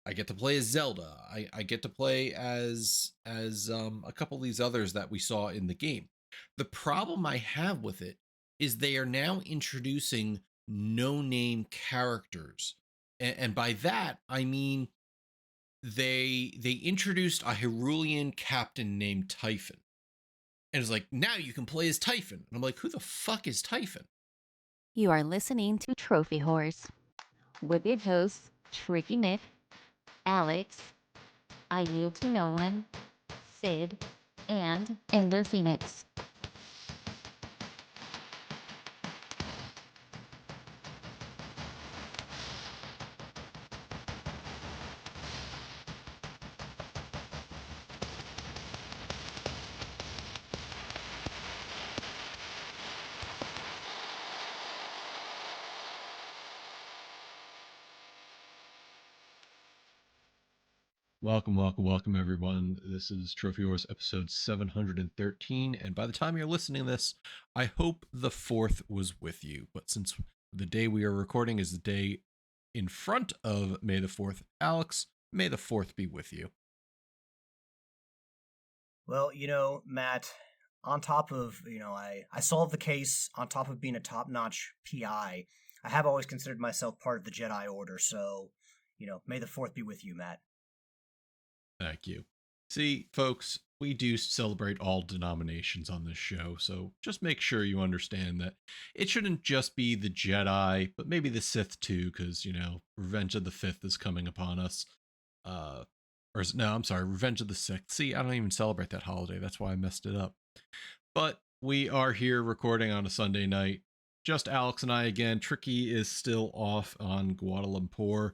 I get to play as Zelda. I get to play as a couple of these others that we saw in the game. The problem I have with it is they are now introducing no name characters, and by that I mean they introduced a Hyrulean captain named Typhon, and it's like now you can play as Typhon, and I'm like, who the fuck is Typhon? You are listening to Trophy Horse with your hosts, Tricky Nick, Alex, I Yield to Nolan, Sid, and Ender Phoenix. Welcome, everyone. This is Trophy Wars episode 713. And by the time you're listening to this, I hope the 4th was with you. But since the day we are recording is the day in front of May the 4th, Alex, may the 4th be with you. Well, Matt, on top of, I solved the case on top of being a top-notch PI. I have always considered myself part of the Jedi Order, so, may the 4th be with you, Matt. Thank you. See, folks, we do celebrate all denominations on this show, so just make sure you understand that it shouldn't just be the Jedi, but maybe the Sith too, because, Revenge of the Fifth is coming upon us. No, I'm sorry, Revenge of the Sixth. See, I don't even celebrate that holiday. That's why I messed it up. But we are here recording on a Sunday night. Just Alex and I again. Tricky is still off on Guadalumpur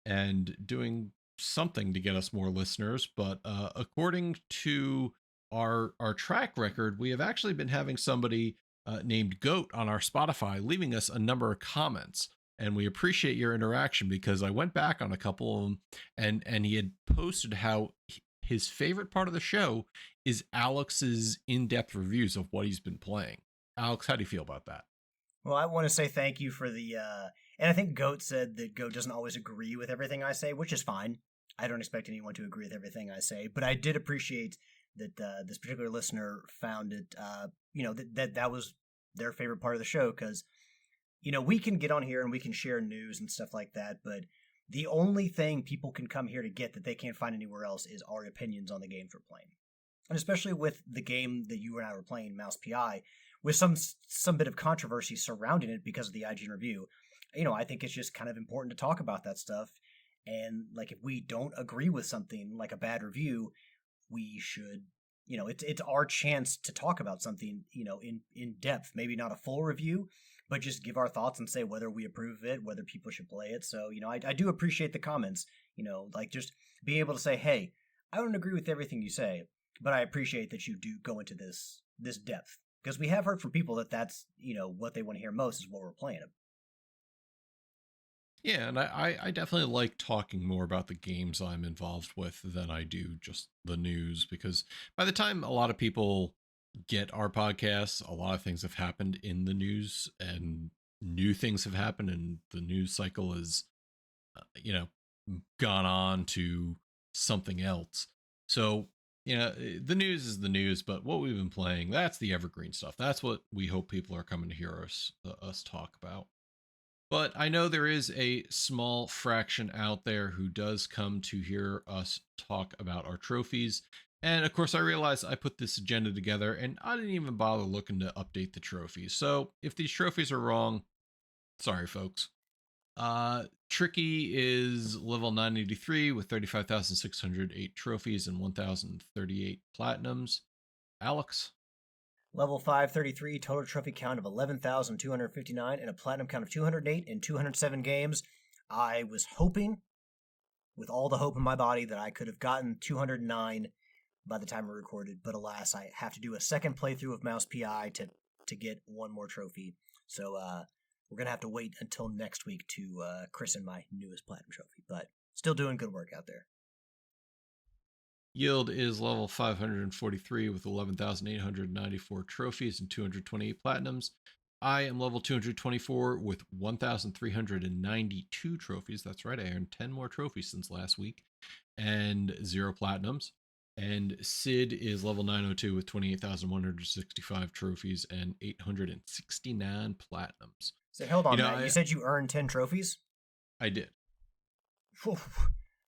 and doing something to get us more listeners. But according to our track record, we have actually been having somebody named Goat on our Spotify leaving us a number of comments. And we appreciate your interaction because I went back on a couple of them and he had posted how his favorite part of the show is Alex's in-depth reviews of what he's been playing. Alex, how do you feel about that? Well, I want to say thank you for the, and I think Goat said that Goat doesn't always agree with everything I say, which is fine. I don't expect anyone to agree with everything I say, but I did appreciate that this particular listener found it, that was their favorite part of the show because, we can get on here and we can share news and stuff like that, but the only thing people can come here to get that they can't find anywhere else is our opinions on the games we're playing. And especially with the game that you and I were playing, Mouse PI, with some bit of controversy surrounding it because of the IGN review, I think it's just kind of important to talk about that stuff. And like, if we don't agree with something like a bad review, we should, it's our chance to talk about something, in depth. Maybe not a full review, but just give our thoughts and say whether we approve of it, whether people should play it. So, I do appreciate the comments, like just being able to say, hey, I don't agree with everything you say, but I appreciate that you do go into this depth. Because we have heard from people that's, what they want to hear most is what we're playing. Yeah, and I definitely like talking more about the games I'm involved with than I do just the news, because by the time a lot of people get our podcasts, a lot of things have happened in the news and new things have happened, and the news cycle is, you know, gone on to something else. So, the news is the news, but what we've been playing, that's the evergreen stuff. That's what we hope people are coming to hear us talk about. But I know there is a small fraction out there who does come to hear us talk about our trophies. And of course, I realized I put this agenda together and I didn't even bother looking to update the trophies. So if these trophies are wrong, sorry, folks. Tricky is level 983 with 35,608 trophies and 1,038 platinums. Alex? Level 533, total trophy count of 11,259, and a platinum count of 208 in 207 games. I was hoping, with all the hope in my body, that I could have gotten 209 by the time I recorded, but alas, I have to do a second playthrough of Mouse PI to get one more trophy. So we're going to have to wait until next week to christen my newest platinum trophy, but still doing good work out there. Yield is level 543 with 11,894 trophies and 228 platinums. I am level 224 with 1,392 trophies. That's right, I earned 10 more trophies since last week and 0 platinums. And Sid is level 902 with 28,165 trophies and 869 platinums. So hold on, Matt. You said you earned 10 trophies? I did.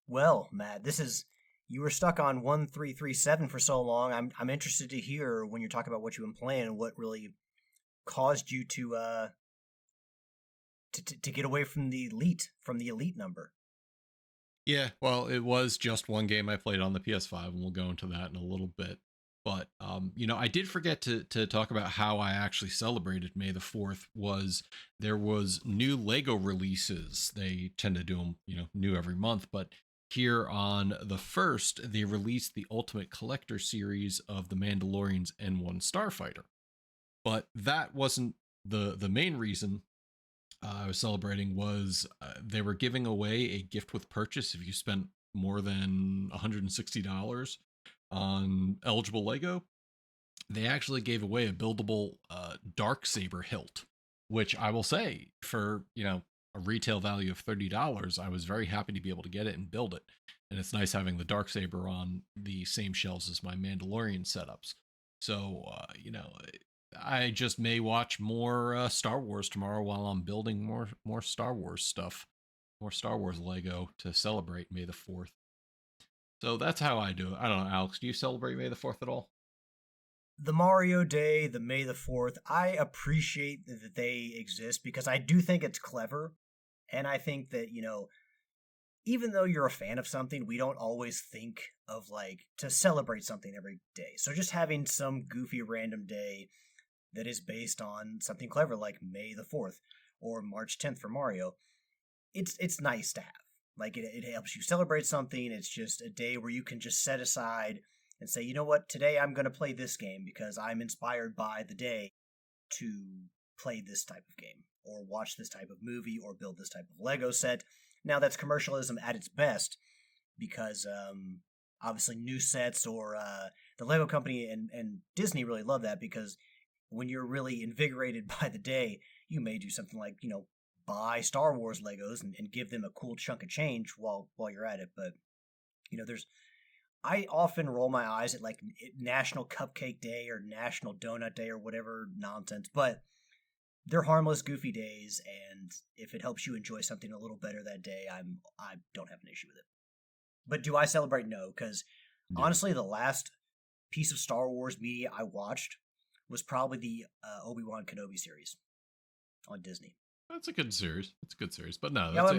Well, Matt, you were stuck on 1337 for so long. I'm interested to hear when you're talking about what you've been playing and what really caused you to get away from the elite number. Yeah, well, it was just one game I played on the PS5, and we'll go into that in a little bit. But I did forget to talk about how I actually celebrated May the 4th. There was new Lego releases. They tend to do them, new every month, but here on the 1st, they released the Ultimate Collector series of the Mandalorian's N1 Starfighter. But that wasn't the main reason I was celebrating. Was they were giving away a gift with purchase if you spent more than $160 on eligible Lego. They actually gave away a buildable Darksaber hilt, which I will say, for a retail value of $30, I was very happy to be able to get it and build it. And it's nice having the Darksaber on the same shelves as my Mandalorian setups. So I just may watch more Star Wars tomorrow while I'm building more Star Wars stuff, more Star Wars Lego to celebrate May the 4th. So that's how I do it. I don't know, Alex, do you celebrate May the 4th at all? The Mario Day, the May the 4th, I appreciate that they exist because I do think it's clever. And I think that, even though you're a fan of something, we don't always think of to celebrate something every day. So just having some goofy random day that is based on something clever like May the 4th or March 10th for Mario, it's nice to have. It helps you celebrate something. It's just a day where you can just set aside and say, you know what, today I'm going to play this game because I'm inspired by the day to play this type of game or watch this type of movie or build this type of Lego set. Now, that's commercialism at its best because obviously new sets or the Lego company and Disney really love that because when you're really invigorated by the day, you may do something like, buy Star Wars Legos and give them a cool chunk of change while you're at it. But, I often roll my eyes at National Cupcake Day or National Donut Day or whatever nonsense, but they're harmless, goofy days, and if it helps you enjoy something a little better that day, I don't have an issue with it. But do I celebrate? No, because honestly, the last piece of Star Wars media I watched was probably the Obi-Wan Kenobi series on Disney. That's a good series. It's a good series, but no. Yeah,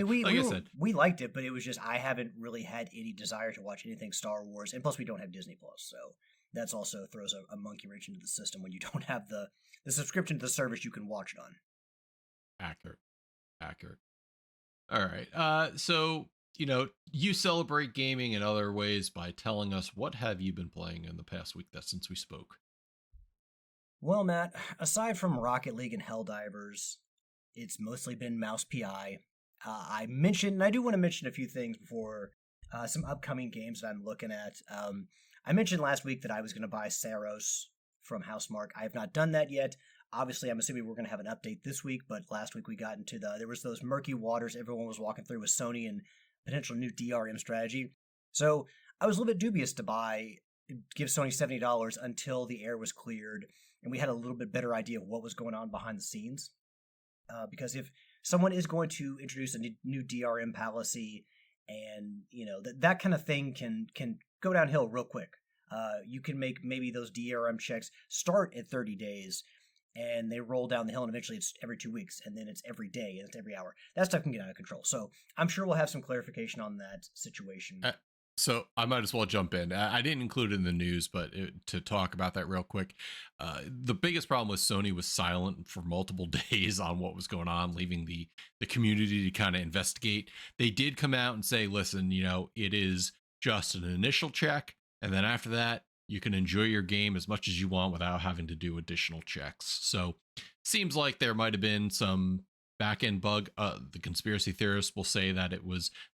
we liked it, but it was just I haven't really had any desire to watch anything Star Wars, and plus we don't have Disney Plus, so that's also throws a monkey wrench into the system when you don't have the subscription to the service you can watch it on. Accurate. All right. So you celebrate gaming in other ways by telling us what have you been playing in the past week since we spoke. Well, Matt, aside from Rocket League and Helldivers, it's mostly been Mouse PI. I do want to mention a few things before some upcoming games that I'm looking at. I mentioned last week that I was going to buy Saros from Housemarque. I have not done that yet. Obviously, I'm assuming we're going to have an update this week, but last week we got into there was those murky waters everyone was walking through with Sony and potential new DRM strategy. So I was a little bit dubious to give Sony $70 until the air was cleared and we had a little bit better idea of what was going on behind the scenes. Because if someone is going to introduce a new DRM policy and, that kind of thing can go downhill real quick. You can make maybe those DRM checks start at 30 days and they roll down the hill and eventually it's every 2 weeks and then it's every day and it's every hour. That stuff can get out of control. So I'm sure we'll have some clarification on that situation. So I might as well jump in. I didn't include it in the news, but to talk about that real quick, the biggest problem was Sony was silent for multiple days on what was going on, leaving the community to kind of investigate. They did come out and say, listen, it is just an initial check. And then after that, you can enjoy your game as much as you want without having to do additional checks. So seems like there might have been some back-end bug. The conspiracy theorists will say that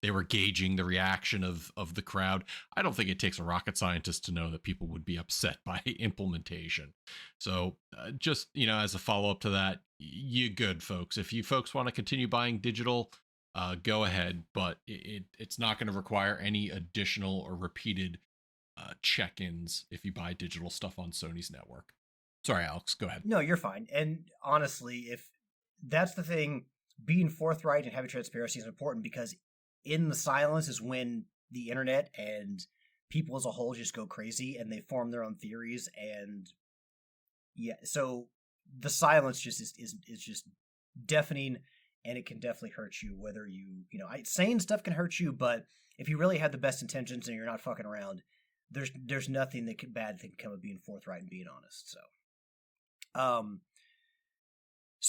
they were gauging the reaction of the crowd. I don't think it takes a rocket scientist to know that people would be upset by implementation. So just as a follow-up to that, you good, folks. If you folks want to continue buying digital, go ahead, but it's not going to require any additional or repeated check-ins if you buy digital stuff on Sony's network. Sorry, Alex, go ahead. No, you're fine. And honestly, if that's the thing, being forthright and having transparency is important, because in the silence is when the internet and people as a whole just go crazy and they form their own theories. And yeah, so the silence just is just deafening, and it can definitely hurt you. Whether saying stuff can hurt you, but if you really have the best intentions and you're not fucking around, there's nothing bad that can come of being forthright and being honest. Um,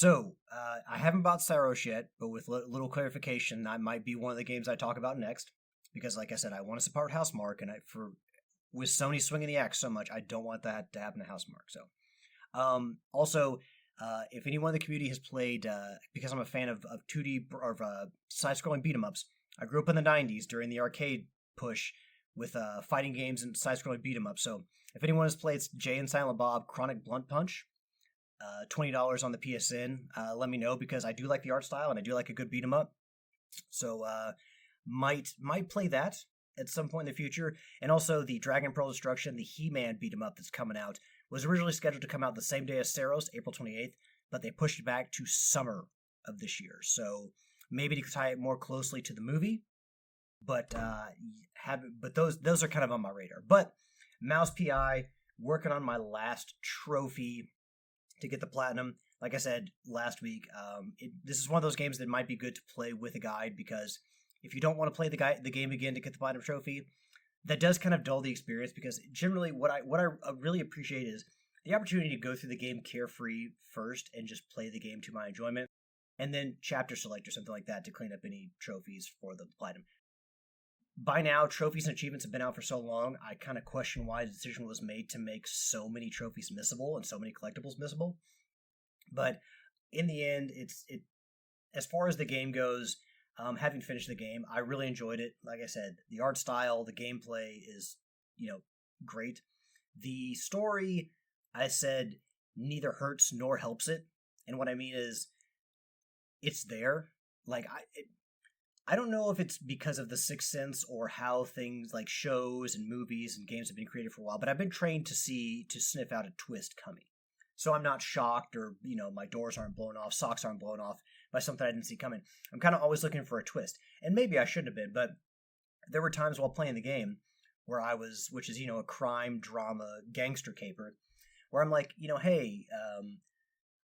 I haven't bought Saros yet, but with little clarification, that might be one of the games I talk about next, because like I said, I want to support Housemarque, and with Sony swinging the axe so much, I don't want that to happen to Housemarque. So, also, if anyone in the community has played, because I'm a fan of 2D or side-scrolling beat-em-ups, I grew up in the 90s during the arcade push with fighting games and side-scrolling beat-em-ups. So if anyone has played Jay and Silent Bob Chronic Blunt Punch, $20 on the PSN, let me know, because I do like the art style and I do like a good beat-em-up. So might play that at some point in the future. And also the Dragon Pearl Destruction, the He-Man beat-em-up that's coming out, was originally scheduled to come out the same day as Saros, April 28th, but they pushed it back to summer of this year. So maybe to tie it more closely to the movie, but those are kind of on my radar. But Mouse PI, working on my last trophy to get the platinum. Like I said last week, this is one of those games that might be good to play with a guide, because if you don't want to play the game again to get the platinum trophy, that does kind of dull the experience, because generally what I really appreciate is the opportunity to go through the game carefree first and just play the game to my enjoyment, and then chapter select or something like that to clean up any trophies for the platinum. By now, trophies and achievements have been out for so long, I kind of question why the decision was made to make so many trophies missable and so many collectibles missable. But in the end, as far as the game goes, having finished the game, I really enjoyed it. Like I said, the art style, the gameplay is, great. The story, I said, neither hurts nor helps it. And what I mean is, it's there. Like, I don't know if it's because of the Sixth Sense or how things like shows and movies and games have been created for a while, but I've been trained to sniff out a twist coming. So I'm not shocked, or, my doors aren't blown off, socks aren't blown off by something I didn't see coming. I'm kind of always looking for a twist. And maybe I shouldn't have been, but there were times while playing the game where which is, a crime, drama, gangster caper, where I'm like, hey,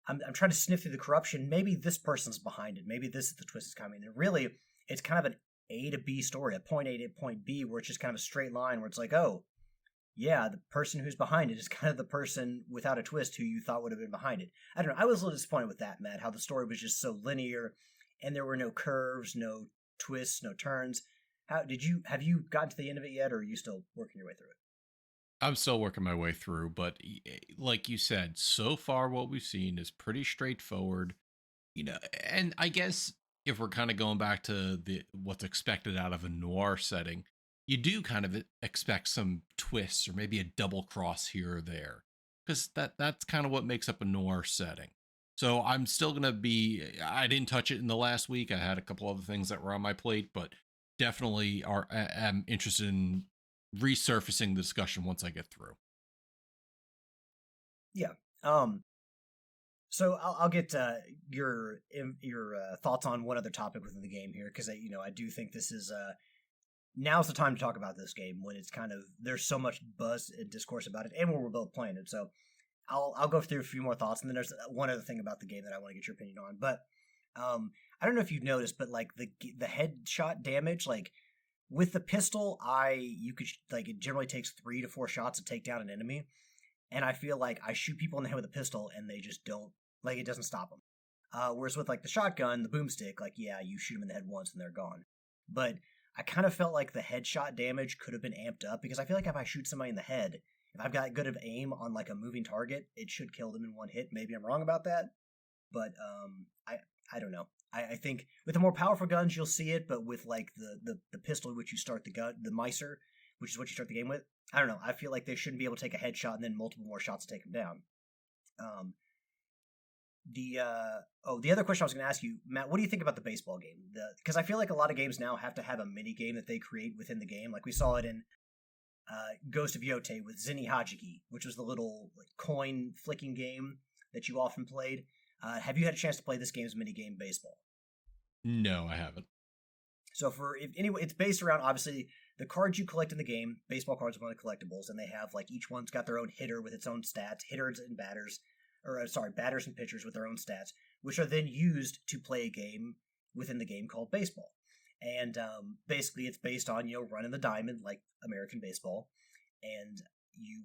I'm trying to sniff through the corruption. Maybe this person's behind it. Maybe this is the twist is coming. And really, it's kind of an A to B story, a point A to point B, where it's just kind of a straight line where it's like, oh, yeah, the person who's behind it is kind of the person without a twist who you thought would have been behind it. I don't know. I was a little disappointed with that, Matt, how the story was just so linear and there were no curves, no twists, no turns. Have you gotten to the end of it yet, or are you still working your way through it? I'm still working my way through, but like you said, so far what we've seen is pretty straightforward. And I guess if we're kind of going back to what's expected out of a noir setting, you do kind of expect some twists or maybe a double cross here or there, because that's kind of what makes up a noir setting. So I'm still gonna I didn't touch it in the last week. I had a couple other things that were on my plate, but definitely am interested in resurfacing the discussion once I get through. Yeah. So I'll get your thoughts on one other topic within the game here, because I do think this is now's the time to talk about this game, when it's kind of, there's so much buzz and discourse about it, and when we're both playing it. So I'll go through a few more thoughts, and then there's one other thing about the game that I want to get your opinion on. But I don't know if you've noticed, but like the headshot damage, like with the pistol, you could like, it generally takes 3 to 4 shots to take down an enemy, and I feel like I shoot people in the head with a pistol and they just don't, like, it doesn't stop them. Whereas with like the shotgun, the boomstick, like, yeah, you shoot them in the head once and they're gone. But I kind of felt like the headshot damage could have been amped up, because I feel like if I shoot somebody in the head, if I've got good of aim on like a moving target, it should kill them in one hit. Maybe I'm wrong about that, but I don't know. I think with the more powerful guns you'll see it, but with like the pistol which you start the Meiser, which is what you start the game with, I don't know. I feel like they shouldn't be able to take a headshot and then multiple more shots to take them down. The other question I was going to ask you, Matt, what do you think about the baseball game? Because I feel like a lot of games now have to have a mini game that they create within the game. Like we saw it in Ghost of Yote with Zenny Hajiki, which was the little coin flicking game that you often played. Have you had a chance to play this game's mini game baseball? No, I haven't. So anyway, it's based around obviously the cards you collect in the game. Baseball cards are one of the collectibles, and they have each one's got their own hitter with its own stats, hitters and batters, batters and pitchers with their own stats, which are then used to play a game within the game called baseball. And basically, it's based on running the diamond like American baseball, and you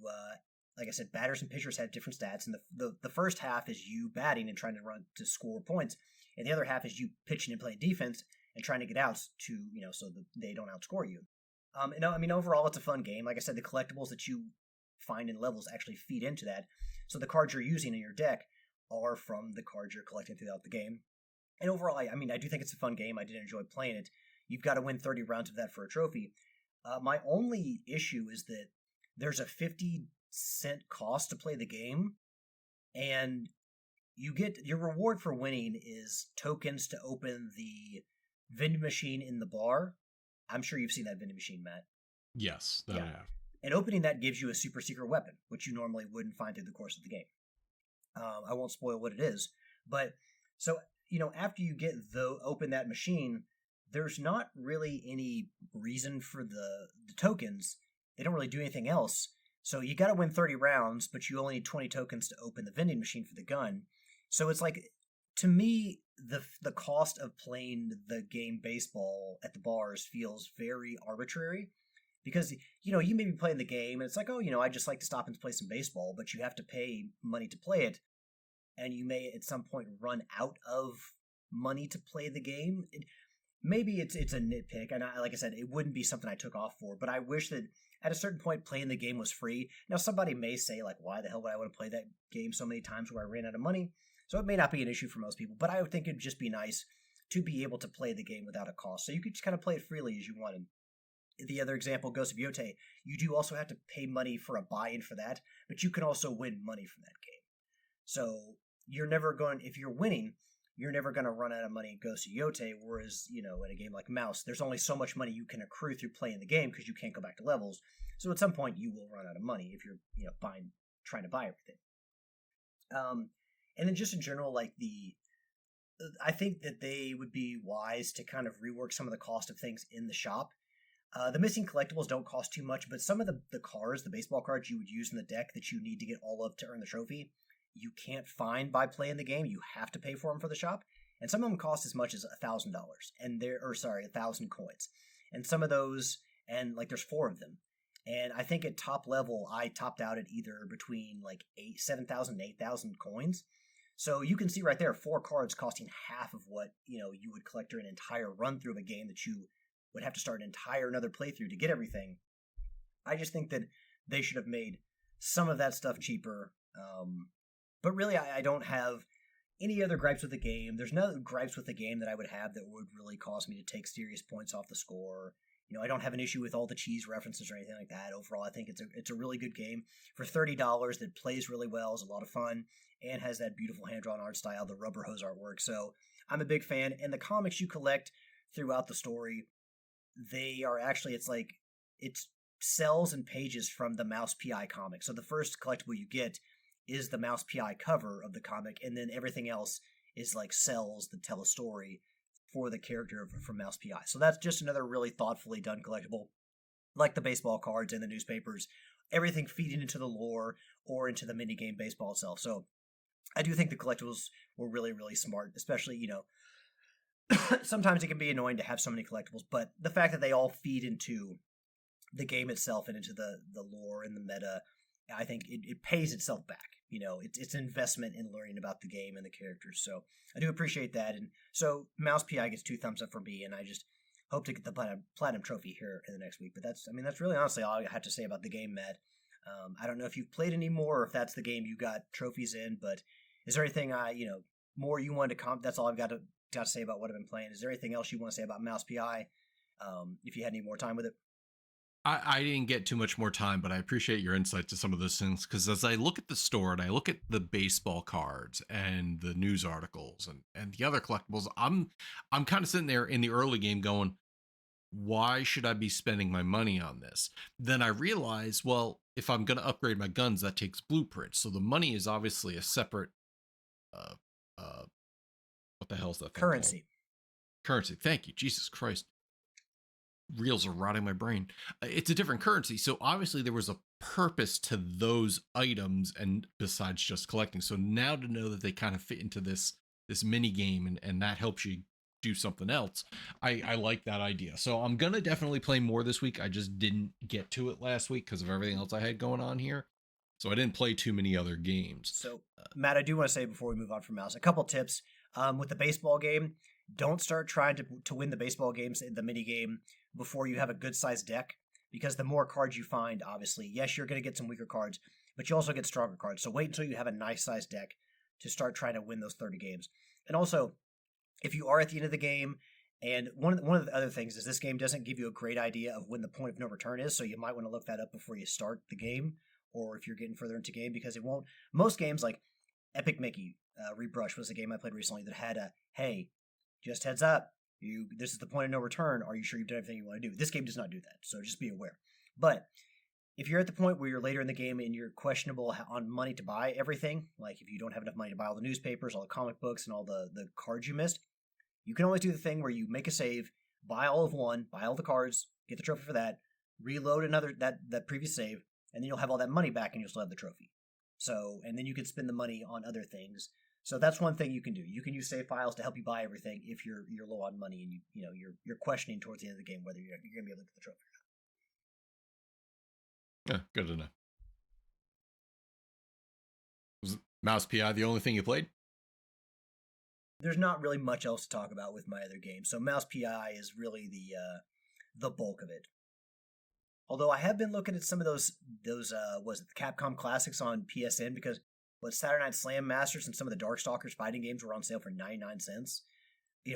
like I said, batters and pitchers have different stats, and the first half is you batting and trying to run to score points, and the other half is you pitching and playing defense and trying to get outs to so that they don't outscore you. Overall, it's a fun game. Like I said, the collectibles that you find in levels actually feed into that. So the cards you're using in your deck are from the cards you're collecting throughout the game. And overall, I do think it's a fun game. I did enjoy playing it. You've got to win 30 rounds of that for a trophy. My only issue is that there's a 50-cent cost to play the game, and you get your reward for winning is tokens to open the vending machine in the bar. I'm sure you've seen that vending machine, Matt. Yes, that I have. And opening that gives you a super secret weapon, which you normally wouldn't find through the course of the game. I won't spoil what it is, but so after you open that machine, there's not really any reason for the tokens. They don't really do anything else. So you got to win 30 rounds, but you only need 20 tokens to open the vending machine for the gun. So it's to me, the cost of playing the game baseball at the bars feels very arbitrary. Because, you may be playing the game, and it's I just like to stop and play some baseball, but you have to pay money to play it, and you may at some point run out of money to play the game. Maybe it's a nitpick, and like I said, it wouldn't be something I took off for, but I wish that at a certain point playing the game was free. Now, somebody may say, why the hell would I want to play that game so many times where I ran out of money? So it may not be an issue for most people, but I would think it'd just be nice to be able to play the game without a cost. So you could just kind of play it freely as you wanted. The other example, Ghost of Yote, you do also have to pay money for a buy-in for that, but you can also win money from that game. So if you're winning, you're never going to run out of money in Ghost of Yote, whereas, in a game like Mouse, there's only so much money you can accrue through playing the game because you can't go back to levels. So at some point, you will run out of money if you're, trying to buy everything. And then just in general, I think that they would be wise to kind of rework some of the cost of things in the shop. The missing collectibles don't cost too much, but some of the cards, the baseball cards you would use in the deck that you need to get all of to earn the trophy, you can't find by playing the game. You have to pay for them for the shop, and some of them cost as much as $1,000, 1,000 coins. And some of those, and there's 4 of them. And I think at top level, I topped out at either between 7,000 and 8,000 coins. So you can see right there, 4 cards costing half of what you would collect during an entire run through of a game that you would have to start an entire another playthrough to get everything. I just think that they should have made some of that stuff cheaper. But really, I don't have any other gripes with the game. There's no gripes with the game that I would have that would really cause me to take serious points off the score. I don't have an issue with all the cheese references or anything like that. Overall, I think it's a really good game for $30 that plays really well, is a lot of fun, and has that beautiful hand-drawn art style, the rubber hose artwork. So I'm a big fan. And the comics you collect throughout the story, they are actually, it's cells and pages from the Mouse PI comic. So the first collectible you get is the Mouse PI cover of the comic, and then everything else is cells that tell a story for the character from Mouse PI. So that's just another really thoughtfully done collectible, like the baseball cards and the newspapers, everything feeding into the lore or into the minigame baseball itself. So I do think the collectibles were really, really smart, especially, sometimes it can be annoying to have so many collectibles, but the fact that they all feed into the game itself and into the lore and the meta, I think it pays itself back. It's an investment in learning about the game and the characters. So I do appreciate that. And so Mouse PI gets 2 thumbs up from me, and I just hope to get the platinum trophy here in the next week. But that's really honestly all I have to say about the game, Matt. I don't know if you've played any more or if that's the game you got trophies in, but is there anything more you wanted to comment? That's all I've got to say about what I've been playing. Is there anything else you want to say about Mouse PI? If you had any more time with it? I didn't get too much more time, but I appreciate your insight to some of those things, because as I look at the store and I look at the baseball cards and the news articles and the other collectibles, I'm kind of sitting there in the early game going, why should I be spending my money on this? Then I realize, well, if I'm going to upgrade my guns, that takes blueprints. So the money is obviously a separate, uh, uh, what the hell is that thing called? Currency. Currency. Thank you. Jesus Christ. Reels are rotting my brain. It's a different currency. So obviously there was a purpose to those items, and besides just collecting. So now to know that they kind of fit into this mini game, and that helps you do something else. I like that idea. So I'm gonna definitely play more this week. I just didn't get to it last week because of everything else I had going on here. So I didn't play too many other games. So Matt, I do want to say before we move on from Mouse, a couple tips. With the baseball game, don't start trying to win the baseball games in the mini game before you have a good sized deck, because the more cards you find, obviously, yes, you're going to get some weaker cards, but you also get stronger cards. So wait until you have a nice sized deck to start trying to win those 30 games. And also, if you are at the end of the game, and one of the other things is this game doesn't give you a great idea of when the point of no return is, so you might want to look that up before you start the game, or if you're getting further into game, because it won't. Most games like Epic Mickey Rebrush was a game I played recently that had a, hey, just heads up, this is the point of no return. Are you sure you've done everything you want to do? This game does not do that, so just be aware. But if you're at the point where you're later in the game and you're questionable on money to buy everything, like if you don't have enough money to buy all the newspapers, all the comic books, and all the cards you missed, you can always do the thing where you make a save, buy all of one, buy all the cards, get the trophy for that, reload another that previous save, and then you'll have all that money back and you'll still have the trophy. So, and then you can spend the money on other things. So that's one thing you can do. You can use save files to help you buy everything if you're low on money and you're questioning towards the end of the game whether you're going to be able to get the trophy or not. Yeah, good to know. Was Mouse PI the only thing you played? There's not really much else to talk about with my other games. So Mouse PI is really the bulk of it. Although I have been looking at some of those was it the Capcom Classics on PSN, because Saturday Night Slam Masters and some of the Darkstalkers fighting games were on sale for 99 cents.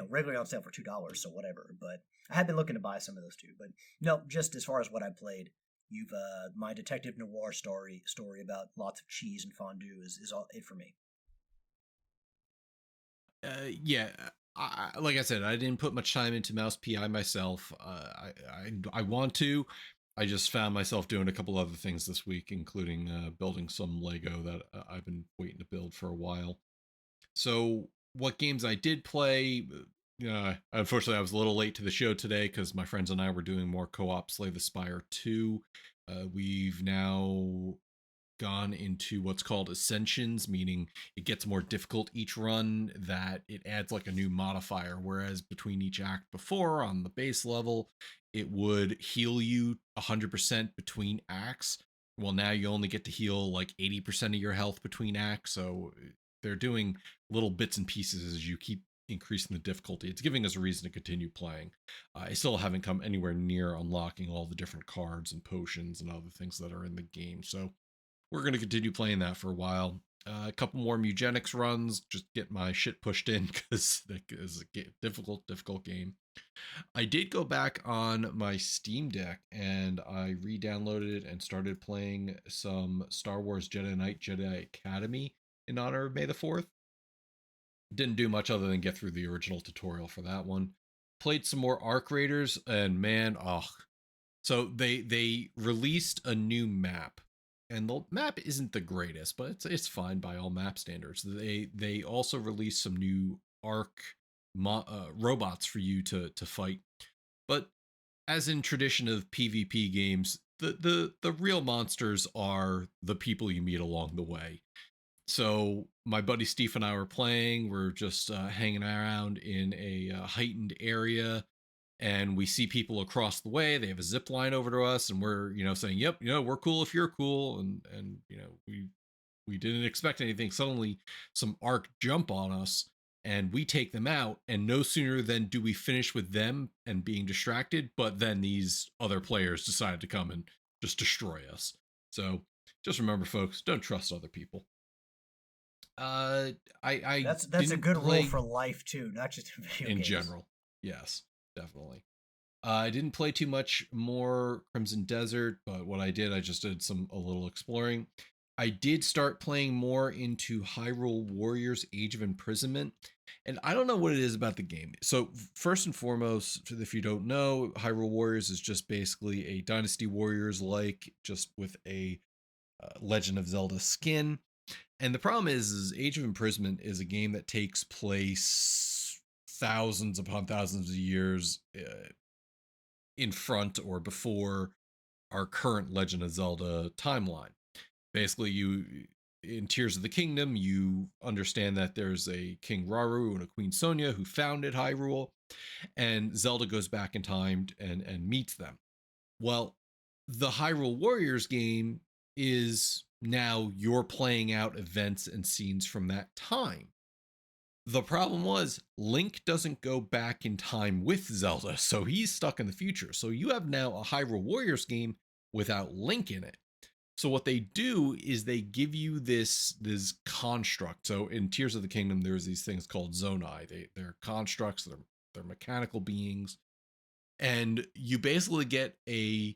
Regularly on sale for $2, so whatever. But I had been looking to buy some of those too. But no, just as far as what I played, you've my detective noir story about lots of cheese and fondue is all it for me. Yeah, like I said, I didn't put much time into Mouse PI myself. I want to. I just found myself doing a couple other things this week, including building some Lego that I've been waiting to build for a while. So what games I did play, unfortunately, I was a little late to the show today because my friends and I were doing more co-op Slay the Spire 2. We've now gone into what's called Ascensions, meaning it gets more difficult each run, that it adds like a new modifier, whereas between each act before on the base level, it would heal you 100% between acts. Well, now you only get to heal like 80% of your health between acts, so they're doing little bits and pieces as you keep increasing the difficulty. It's giving us a reason to continue playing. I still haven't come anywhere near unlocking all the different cards and potions and other things that are in the game, so we're going to continue playing that for a while. A couple more Mugenics runs, just get my shit pushed in because that is a difficult game. I did go back on my Steam Deck and I re-downloaded it and started playing some Star Wars Jedi Knight Jedi Academy in honor of May the 4th. Didn't do much other than get through the original tutorial for that one. Played some more Arc Raiders, and man, so they released a new map. And the map isn't the greatest, but it's fine by all map standards. They also released some new Arc robots for you to fight. But as in tradition of PvP games, the real monsters are the people you meet along the way. So my buddy Steve and I were playing. We're just hanging around in a heightened area, and we see people across the way. They have a zip line over to us, and we're saying, "Yep, we're cool if you're cool." And we didn't expect anything. Suddenly, some arc jump on us, and we take them out. And no sooner than do we finish with them and being distracted, but then these other players decided to come and just destroy us. So just remember, folks, don't trust other people. That's a good rule for life too, not just in video in games. general. Yes, definitely. I didn't play too much more Crimson Desert, but what I did, I just did a little exploring. I did start playing more into Hyrule Warriors Age of Imprisonment, and I don't know what it is about the game. So, first and foremost, if you don't know, Hyrule Warriors is just basically a Dynasty Warriors like, just with a Legend of Zelda skin. And the problem is Age of Imprisonment is a game that takes place thousands upon thousands of years in front or before our current Legend of Zelda timeline. Basically, you in Tears of the Kingdom, you understand that there's a King Rauru and a Queen Sonia who founded Hyrule, and Zelda goes back in time and meets them. Well, the Hyrule Warriors game is now you're playing out events and scenes from that time. The problem was Link doesn't go back in time with Zelda, so he's stuck in the future. So you have now a Hyrule Warriors game without Link in it. So what they do is they give you this construct. So in Tears of the Kingdom, there's these things called Zonai. They're constructs. They're mechanical beings, and you basically get a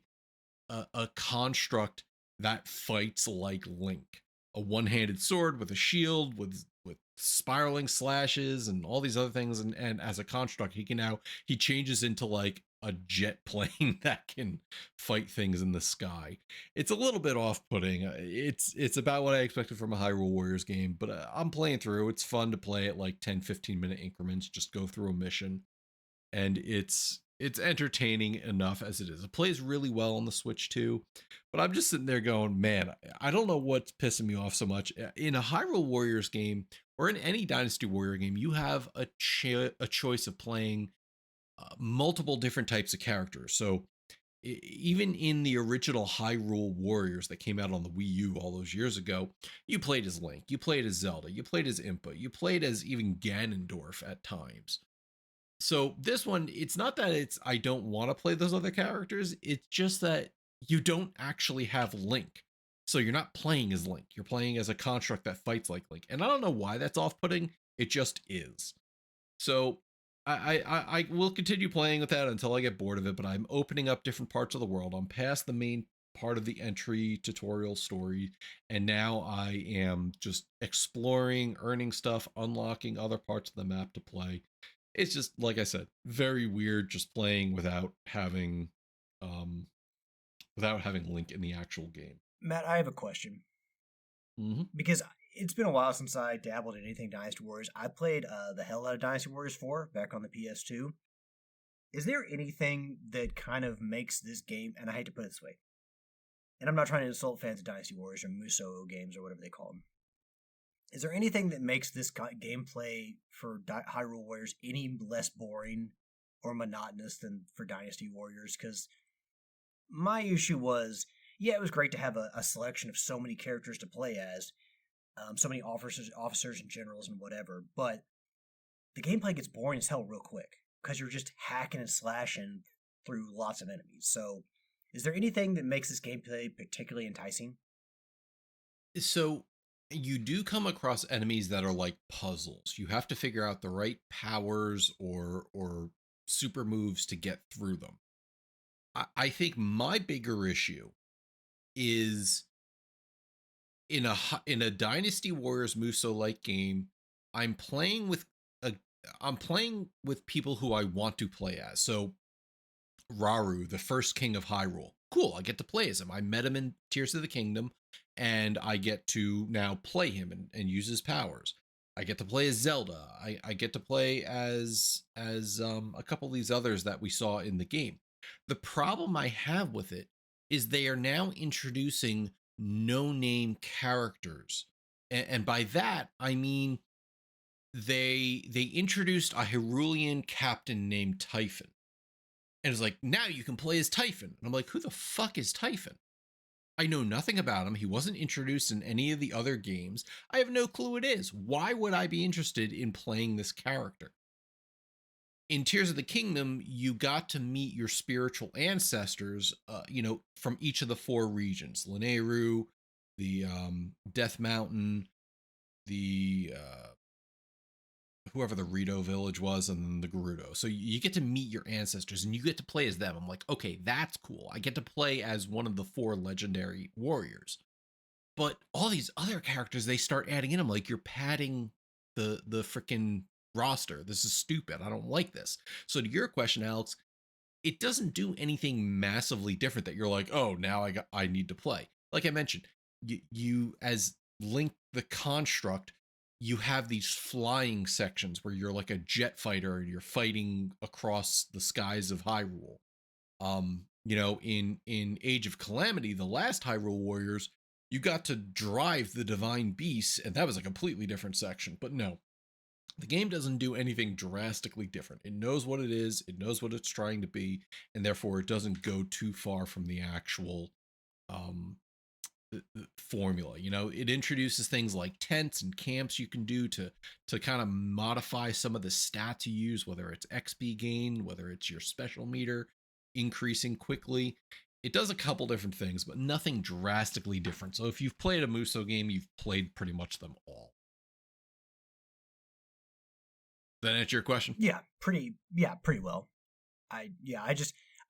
construct that fights like Link, a one-handed sword with a shield with spiraling slashes and all these other things. And as a construct, he changes into like a jet plane that can fight things in the sky. It's a little bit off-putting. It's about what I expected from a Hyrule Warriors game, but I'm playing through. It's fun to play at like 10-15 minute increments, just go through a mission, and it's entertaining enough as it is. It plays really well on the Switch too, but I'm just sitting there going, man, I don't know what's pissing me off so much. In a Hyrule Warriors game or in any Dynasty Warrior game, you have a choice of playing multiple different types of characters. So even in the original Hyrule Warriors that came out on the Wii U all those years ago, you played as Link, you played as Zelda, you played as Impa, you played as even Ganondorf at times. So this one, it's not that I don't want to play those other characters. It's just that you don't actually have Link. So you're not playing as Link. You're playing as a construct that fights like Link. And I don't know why that's off-putting. It just is. So I will continue playing with that until I get bored of it, but I'm opening up different parts of the world. I'm past the main part of the entry tutorial story, and now I am just exploring, earning stuff, unlocking other parts of the map to play. It's just like I said, very weird just playing um without having Link in the actual game. Matt, I have a question Mm-hmm. because it's been a while since I dabbled in anything Dynasty Warriors. I played the hell out of Dynasty Warriors 4 back on the PS2. Is there anything that kind of makes this game, and I hate to put it this way, and I'm not trying to insult fans of Dynasty Warriors or Muso games or whatever they call them. Is there anything that makes this gameplay for Hyrule Warriors any less boring or monotonous than for Dynasty Warriors? Because my issue was, yeah, it was great to have a selection of so many characters to play as, so many officers and generals and whatever, but the gameplay gets boring as hell real quick because you're just hacking and slashing through lots of enemies. So, is there anything that makes this gameplay particularly enticing? So you do come across enemies that are like puzzles. You have to figure out the right powers or super moves to get through them. I think my bigger issue is in a Dynasty Warriors Muso like game. I'm playing with a I'm playing with people who I want to play as. So Rauru, the first king of Hyrule. Cool, I get to play as him. I met him in Tears of the Kingdom, and I get to now play him and use his powers. I get to play as Zelda. I get to play as a couple of these others that we saw in the game. The problem I have with it is they are now introducing no-name characters. And by that, I mean they introduced a Hyrulean captain named Typhon. And it's like, now you can play as Typhon. And I'm like, who the fuck is Typhon? I know nothing about him. He wasn't introduced in any of the other games. I have no clue who it is. Why would I be interested in playing this character? In Tears of the Kingdom, you got to meet your spiritual ancestors, from each of the four regions: Lanayru, the Death Mountain, the whoever the Rito village was and then the Gerudo. So you get to meet your ancestors and you get to play as them. I'm like, okay, that's cool. I get to play as one of the 4 legendary warriors. But all these other characters they start adding in, I'm like, you're padding the freaking roster. This is stupid. I don't like this. So to your question, Alex, it doesn't do anything massively different that you're like, oh, now I need to play. Like I mentioned, you as Link the construct, you have these flying sections where you're like a jet fighter and you're fighting across the skies of Hyrule. In Age of Calamity, the last Hyrule Warriors, you got to drive the divine beasts, and that was a completely different section. But no, the game doesn't do anything drastically different. It knows what it is, it knows what it's trying to be, and therefore it doesn't go too far from the actual um, formula. It introduces things like tents and camps you can do to kind of modify some of the stats you use, whether it's XP gain, whether it's your special meter increasing quickly. It does a couple different things, but nothing drastically different. So if you've played a Muso game, you've played pretty much them all. That answer your question? Yeah, pretty well. I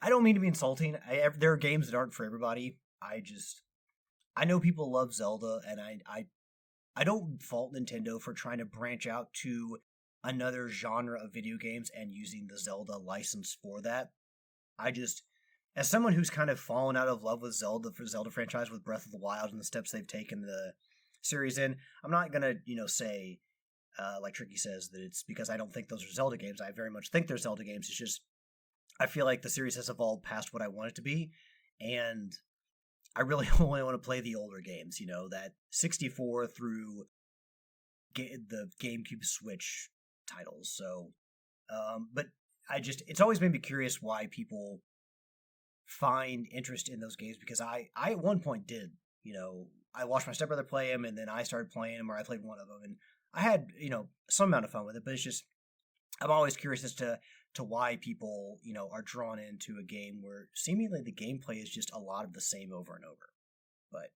don't mean to be insulting. There are games that aren't for everybody. I know people love Zelda, and I don't fault Nintendo for trying to branch out to another genre of video games and using the Zelda license for that. As someone who's kind of fallen out of love with Zelda franchise with Breath of the Wild and the steps they've taken the series in, I'm not gonna say like Tricky says that it's because I don't think those are Zelda games. I very much think they're Zelda games. It's just I feel like the series has evolved past what I want it to be, and I really only want to play the older games. That 64 through the GameCube Switch titles. So, but it's always made me curious why people find interest in those games, because I at one point did. I watched my stepbrother play them, and then I started playing them, or I played one of them, and I had some amount of fun with it. But it's just I'm always curious as to why people are drawn into a game where seemingly the gameplay is just a lot of the same over and over. But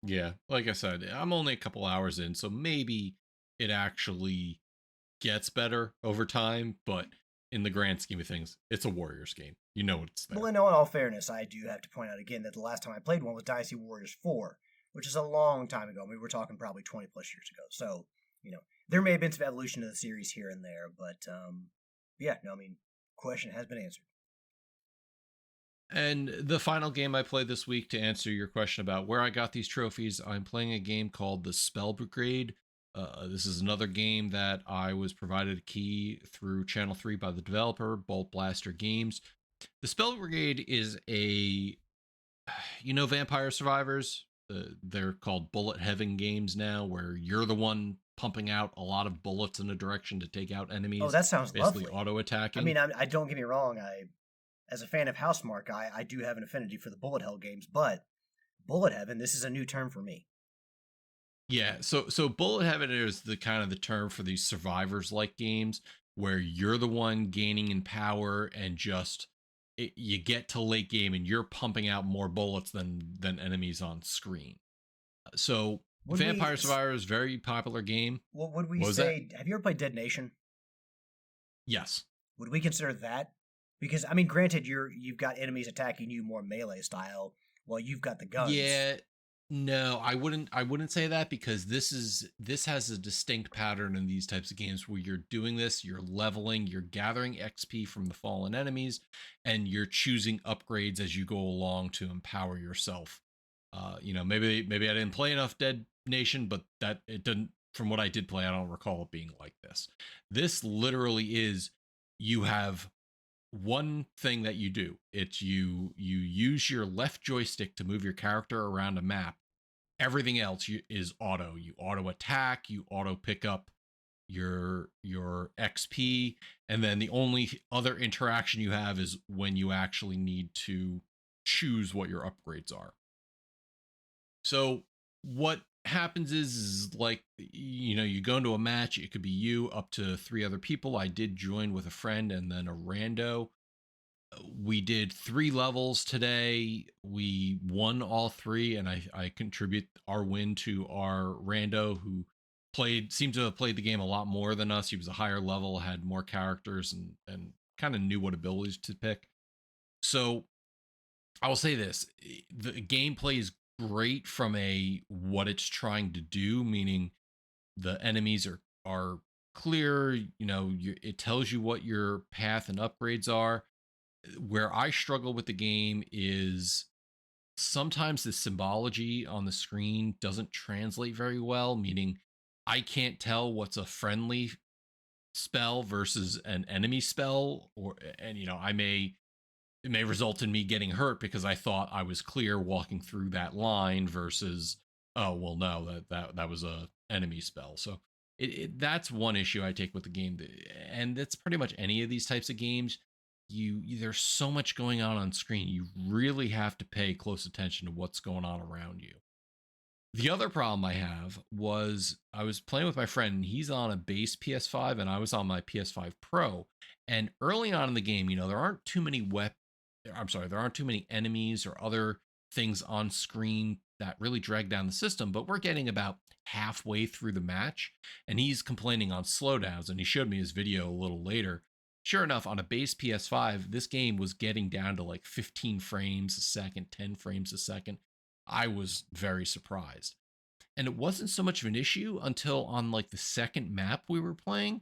yeah, like I said, I'm only a couple hours in, so maybe it actually gets better over time, but in the grand scheme of things, it's a Warriors game. You know it's there. Well, in all fairness, I do have to point out again that the last time I played one was Dynasty Warriors 4, which is a long time ago. We were talking probably 20 plus years ago. So, there may have been some evolution of the series here and there, but question has been answered. And the final game I played this week, to answer your question about where I got these trophies, I'm playing a game called the Spell Brigade. This is another game that I was provided a key through Channel 3 by the developer, Bolt Blaster Games. The Spell Brigade is Vampire Survivors? They're called bullet heaven games now, where you're the one pumping out a lot of bullets in a direction to take out enemies. Oh, that sounds basically lovely. Auto-attacking. I mean, I don't get me wrong. As a fan of Housemarque, I do have an affinity for the bullet hell games, but bullet heaven, this is a new term for me. Yeah, so bullet heaven is the kind of the term for these survivors like games where you're the one gaining in power and you get to late game and you're pumping out more bullets than enemies on screen. So Vampire Survivors, very popular game. What would we say? Have you ever played Dead Nation? Yes. Would we consider that? Because granted, you've got enemies attacking you more melee style, while you've got the guns. Yeah. No, I wouldn't say that, because this has a distinct pattern in these types of games where you're doing this, you're leveling, you're gathering XP from the fallen enemies, and you're choosing upgrades as you go along to empower yourself. Maybe I didn't play enough Dead Nation, but that it didn't. From what I did play, I don't recall it being like this. This literally is, you have one thing that you do. It's you use your left joystick to move your character around a map. Everything else is auto. You auto attack, you auto pick up your XP, and then the only other interaction you have is when you actually need to choose what your upgrades are. So what happens is like, you go into a match, it could be you up to 3 other people. I did join with a friend and then a rando. We did 3 levels today. We won all 3, and I contribute our win to our rando, who seemed to have played the game a lot more than us. He was a higher level, had more characters, and kind of knew what abilities to pick. So I will say this: the gameplay is great from a what it's trying to do, meaning the enemies are clear. It tells you what your path and upgrades are. Where I struggle with the game is sometimes the symbology on the screen doesn't translate very well, meaning I can't tell what's a friendly spell versus an enemy spell, and it may result in me getting hurt because I thought I was clear walking through that line versus, oh well, no, that was a enemy spell. So that's one issue I take with the game, and that's pretty much any of these types of games. There's so much going on screen. You really have to pay close attention to what's going on around you. The other problem I have was I was playing with my friend, and he's on a base PS5 and I was on my PS5 Pro. And early on in the game, there aren't too many there aren't too many enemies or other things on screen that really drag down the system, but we're getting about halfway through the match and he's complaining on slowdowns, and he showed me his video a little later. Sure enough, on a base PS5, this game was getting down to like 15 frames a second, 10 frames a second. I was very surprised. And it wasn't so much of an issue until on like the second map we were playing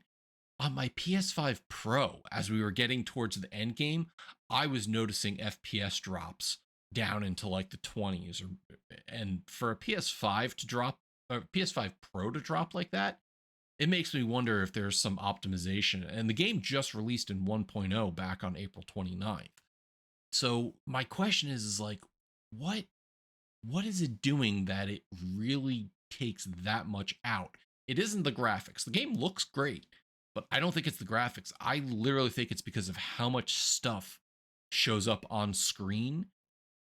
on my PS5 Pro, as we were getting towards the end game, I was noticing FPS drops down into like the 20s, and for a PS5 to drop, or PS5 Pro to drop like that, it makes me wonder if there's some optimization. And the game just released in 1.0 back on April 29th. So my question is like, what is it doing that it really takes that much out? It isn't the graphics. The game looks great, but I don't think it's the graphics. I literally think it's because of how much stuff shows up on screen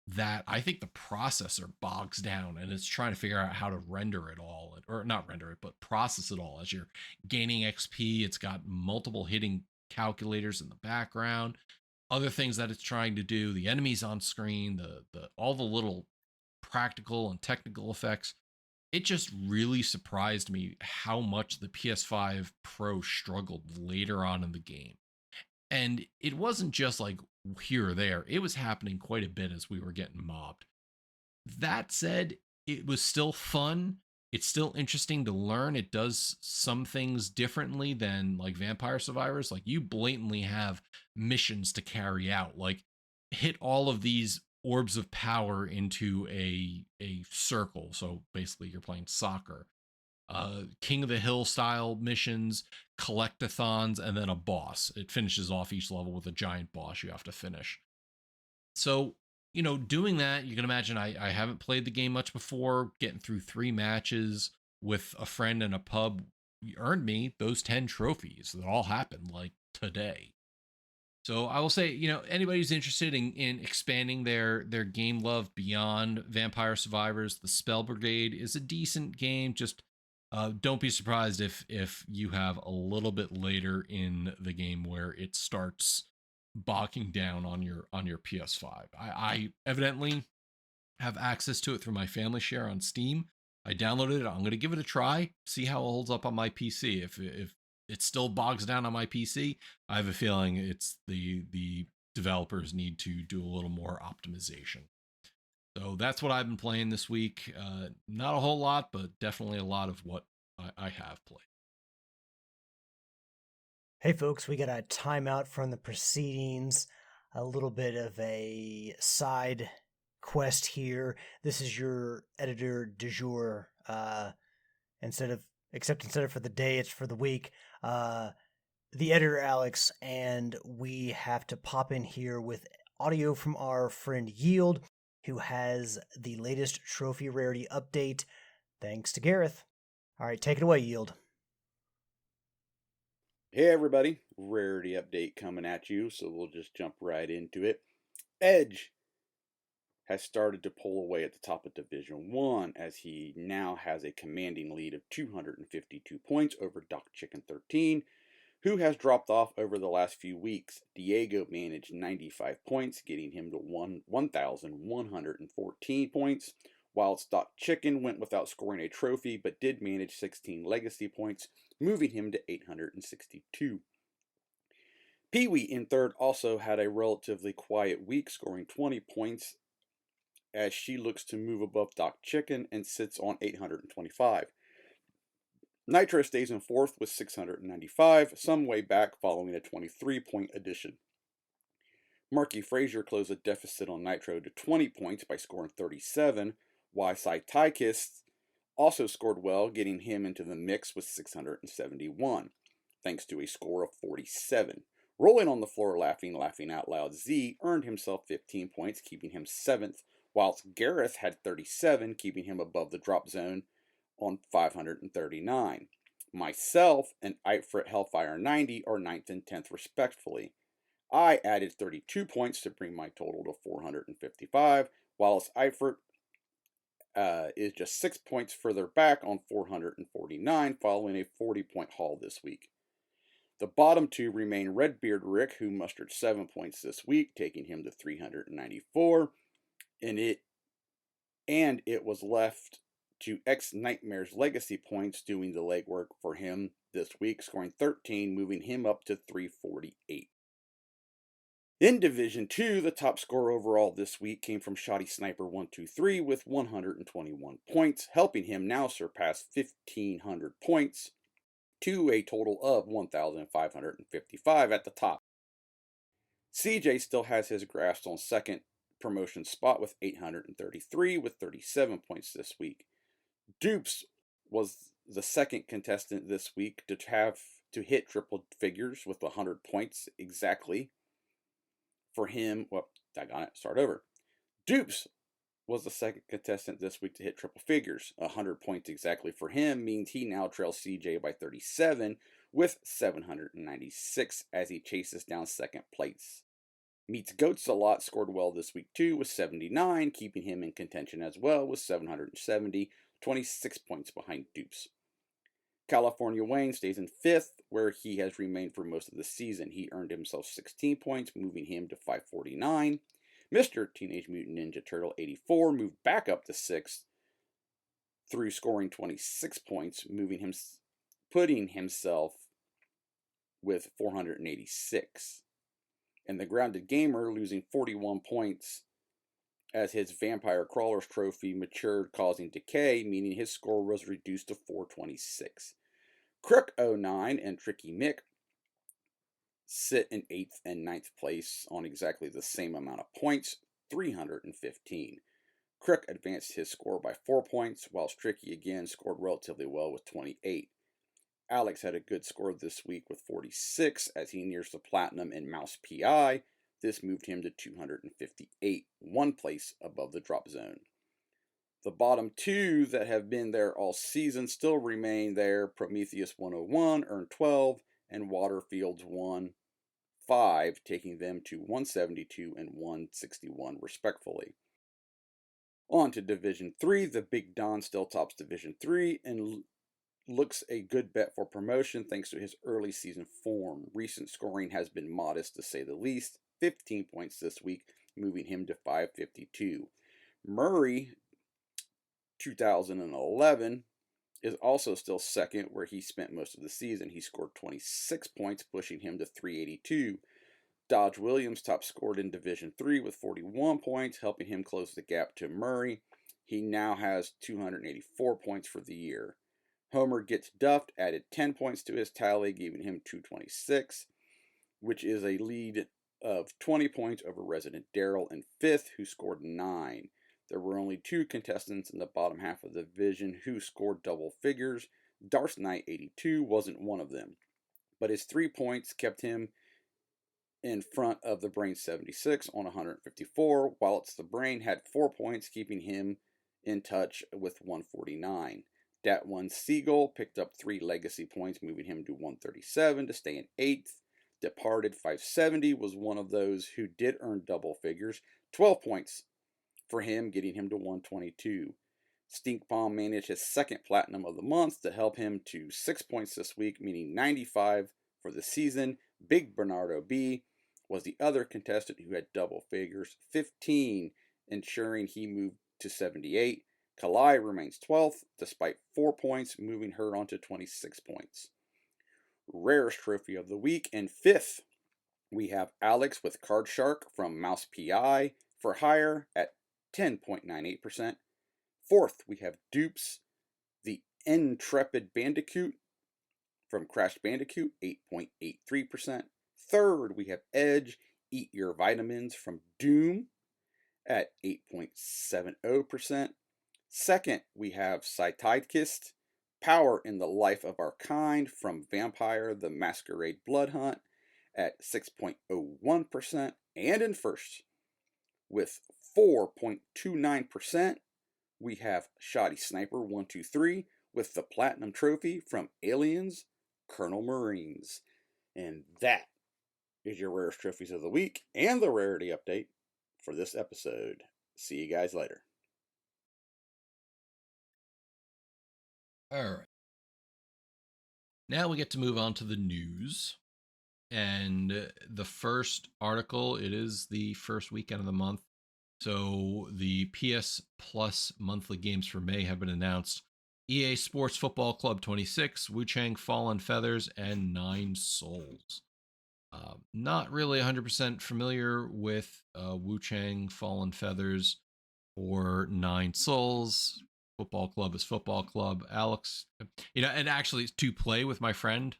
that I think the processor bogs down and it's trying to figure out how to render it all, or not render it, but process it all as you're gaining XP. It's got multiple hitting calculators in the background, other things that it's trying to do, the enemies on screen, the all the little practical and technical effects. It just really surprised me how much the PS5 Pro struggled later on in the game. And it wasn't just like here or there, it was happening quite a bit as we were getting mobbed. That said, it was still fun. It's still interesting to learn. It does some things differently than like Vampire Survivors. Like you blatantly have missions to carry out, like hit all of these orbs of power into a circle. So basically you're playing soccer. King of the Hill style missions, collectathons, and then a boss. It finishes off each level with a giant boss you have to finish. So, doing that, you can imagine I haven't played the game much before. Getting through 3 matches with a friend in a pub earned me those 10 trophies that all happened like today. So I will say, anybody who's interested in expanding their game love beyond Vampire Survivors, the Spell Brigade is a decent game. Just don't be surprised if you have a little bit later in the game where it starts bogging down on your PS5. I evidently have access to it through my family share on Steam. I downloaded it. I'm going to give it a try, see how it holds up on my PC. If it still bogs down on my PC, I have a feeling it's the developers need to do a little more optimization. So that's what I've been playing this week. Not a whole lot, but definitely a lot of what I have played. Hey folks, we got a timeout from the proceedings, a little bit of a side quest here. This is your editor du jour. Instead of for the day, it's for the week. The editor Alex, and we have to pop in here with audio from our friend Yield, who has the latest trophy rarity update, thanks to Gareth. All right, take it away, Yield. Hey everybody, rarity update coming at you, so we'll just jump right into it. Edge has started to pull away at the top of Division 1 as he now has a commanding lead of 252 points over Doc Chicken 13, who has dropped off over the last few weeks. Diego managed 95 points, getting him to 1,114 points, whilst Doc Chicken went without scoring a trophy but did manage 16 legacy points, moving him to 862. Pee-wee in third also had a relatively quiet week, scoring 20 points as she looks to move above Doc Chicken and sits on 825. Nitro stays in fourth with 695, some way back following a 23-point addition. Marky Frazier closed a deficit on Nitro to 20 points by scoring 37, while Sai Tykist also scored well, getting him into the mix with 671, thanks to a score of 47. Rolling on the floor laughing out loud, Z earned himself 15 points, keeping him 7th, whilst Gareth had 37, keeping him above the drop zone on 539. Myself and Eifrit Hellfire 90 are 9th and 10th respectively. I added 32 points to bring my total to 455, whilst Eifrit is just 6 points further back on 449 following a 40-point haul this week. The bottom two remain Redbeard Rick, who mustered 7 points this week, taking him to 394, and it was left to X-Nightmare's legacy points doing the legwork for him this week, scoring 13, moving him up to 348. In Division 2, the top score overall this week came from Shoddy Sniper 123 with 121 points, helping him now surpass 1,500 points to a total of 1,555 at the top. CJ still has his grasp on second promotion spot with 833 with 37 points this week. Dupes was the second contestant this week to hit triple figures with 100 points exactly. For him, Dupes was the second contestant this week to hit triple figures. 100 points exactly for him means he now trails CJ by 37 with 796 as he chases down second place. Meets Goats a Lot scored well this week too with 79, keeping him in contention as well with 770, 26 points behind Dupes. California Wayne stays in 5th, where he has remained for most of the season. He earned himself 16 points, moving him to 549. Mr. Teenage Mutant Ninja Turtle 84 moved back up to 6th through scoring 26 points, putting himself with 486. And the Grounded Gamer losing 41 points as his Vampire Crawlers trophy matured, causing decay, meaning his score was reduced to 426. Crook 09 and Tricky Mick sit in 8th and 9th place on exactly the same amount of points, 315. Crook advanced his score by 4 points, whilst Tricky again scored relatively well with 28. Alex had a good score this week with 46 as he nears the platinum in Mouse PI. This moved him to 258, 1 place above the drop zone. The bottom two that have been there all season still remain there. Prometheus 101 earned 12 and Waterfields 1 5, taking them to 172 and 161 respectfully. On to Division 3. The Big Don still tops Division 3 and looks a good bet for promotion thanks to his early season form. Recent scoring has been modest to say the least. 15 points this week, moving him to 552. Murray 2011 is also still second, where he spent most of the season. He scored 26 points, pushing him to 382. Dodge Williams top scored in Division 3 with 41 points, helping him close the gap to Murray. He now has 284 points for the year. Homer Gets Duffed added 10 points to his tally, giving him 226, which is a lead of 20 points over Resident Daryl in 5th, who scored 9. There were only 2 contestants in the bottom half of the division who scored double figures. Darth Knight 82 wasn't one of them, but his 3 points kept him in front of the Brain 76 on 154, whilst the Brain had 4 points, keeping him in touch with 149. Dat One Seagull picked up 3 legacy points, moving him to 137 to stay in 8th. Departed 570 was one of those who did earn double figures, 12 points for him, getting him to 122. Stink Bomb managed his second platinum of the month to help him to 6 points this week, meaning 95 for the season. Big Bernardo B was the other contestant who had double figures, 15, ensuring he moved to 78. Kalai remains 12th, despite 4 points, moving her onto 26 points. Rarest trophy of the week, and 5th, we have Alex with Card Shark from Mouse PI for hire at 10.98%. 4th, we have Dupes, the Intrepid Bandicoot from Crash Bandicoot, 8.83%. 3rd, we have Edge, Eat Your Vitamins from Doom at 8.70%. 2nd, we have Saitidekist, Power in the Life of Our Kind from Vampire the Masquerade Blood Hunt at 6.01%. And in first, with 4.29%, we have Shoddy Sniper 123 with the Platinum Trophy from Aliens Colonel Marines. And that is your rarest trophies of the week and the rarity update for this episode. See you guys later. All right. Now we get to move on to the news. And the first article, it is the first weekend of the month. So the PS Plus monthly games for May have been announced. EA Sports Football Club 26, Wu-Chang Fallen Feathers, and Nine Souls. Not really 100% familiar with Wu-Chang Fallen Feathers or Nine Souls. Football Club is Football Club. Alex, and actually to play with my friend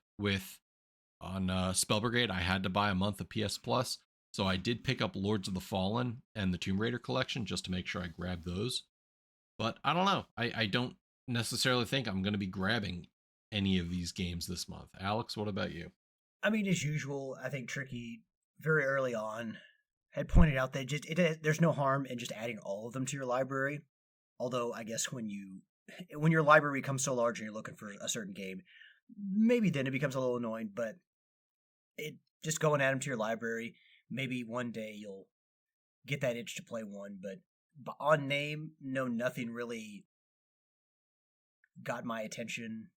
on Spell Brigade, I had to buy a month of PS Plus. So I did pick up Lords of the Fallen and the Tomb Raider collection just to make sure I grabbed those. But I don't know. I don't necessarily think I'm going to be grabbing any of these games this month. Alex, what about you? I mean, as usual, I think Tricky very early on had pointed out that there's no harm in just adding all of them to your library. Although I guess when your library becomes so large and you're looking for a certain game, maybe then it becomes a little annoying. But it just go and add them to your library. Maybe one day you'll get that itch to play one. But on name, no, nothing really got my attention.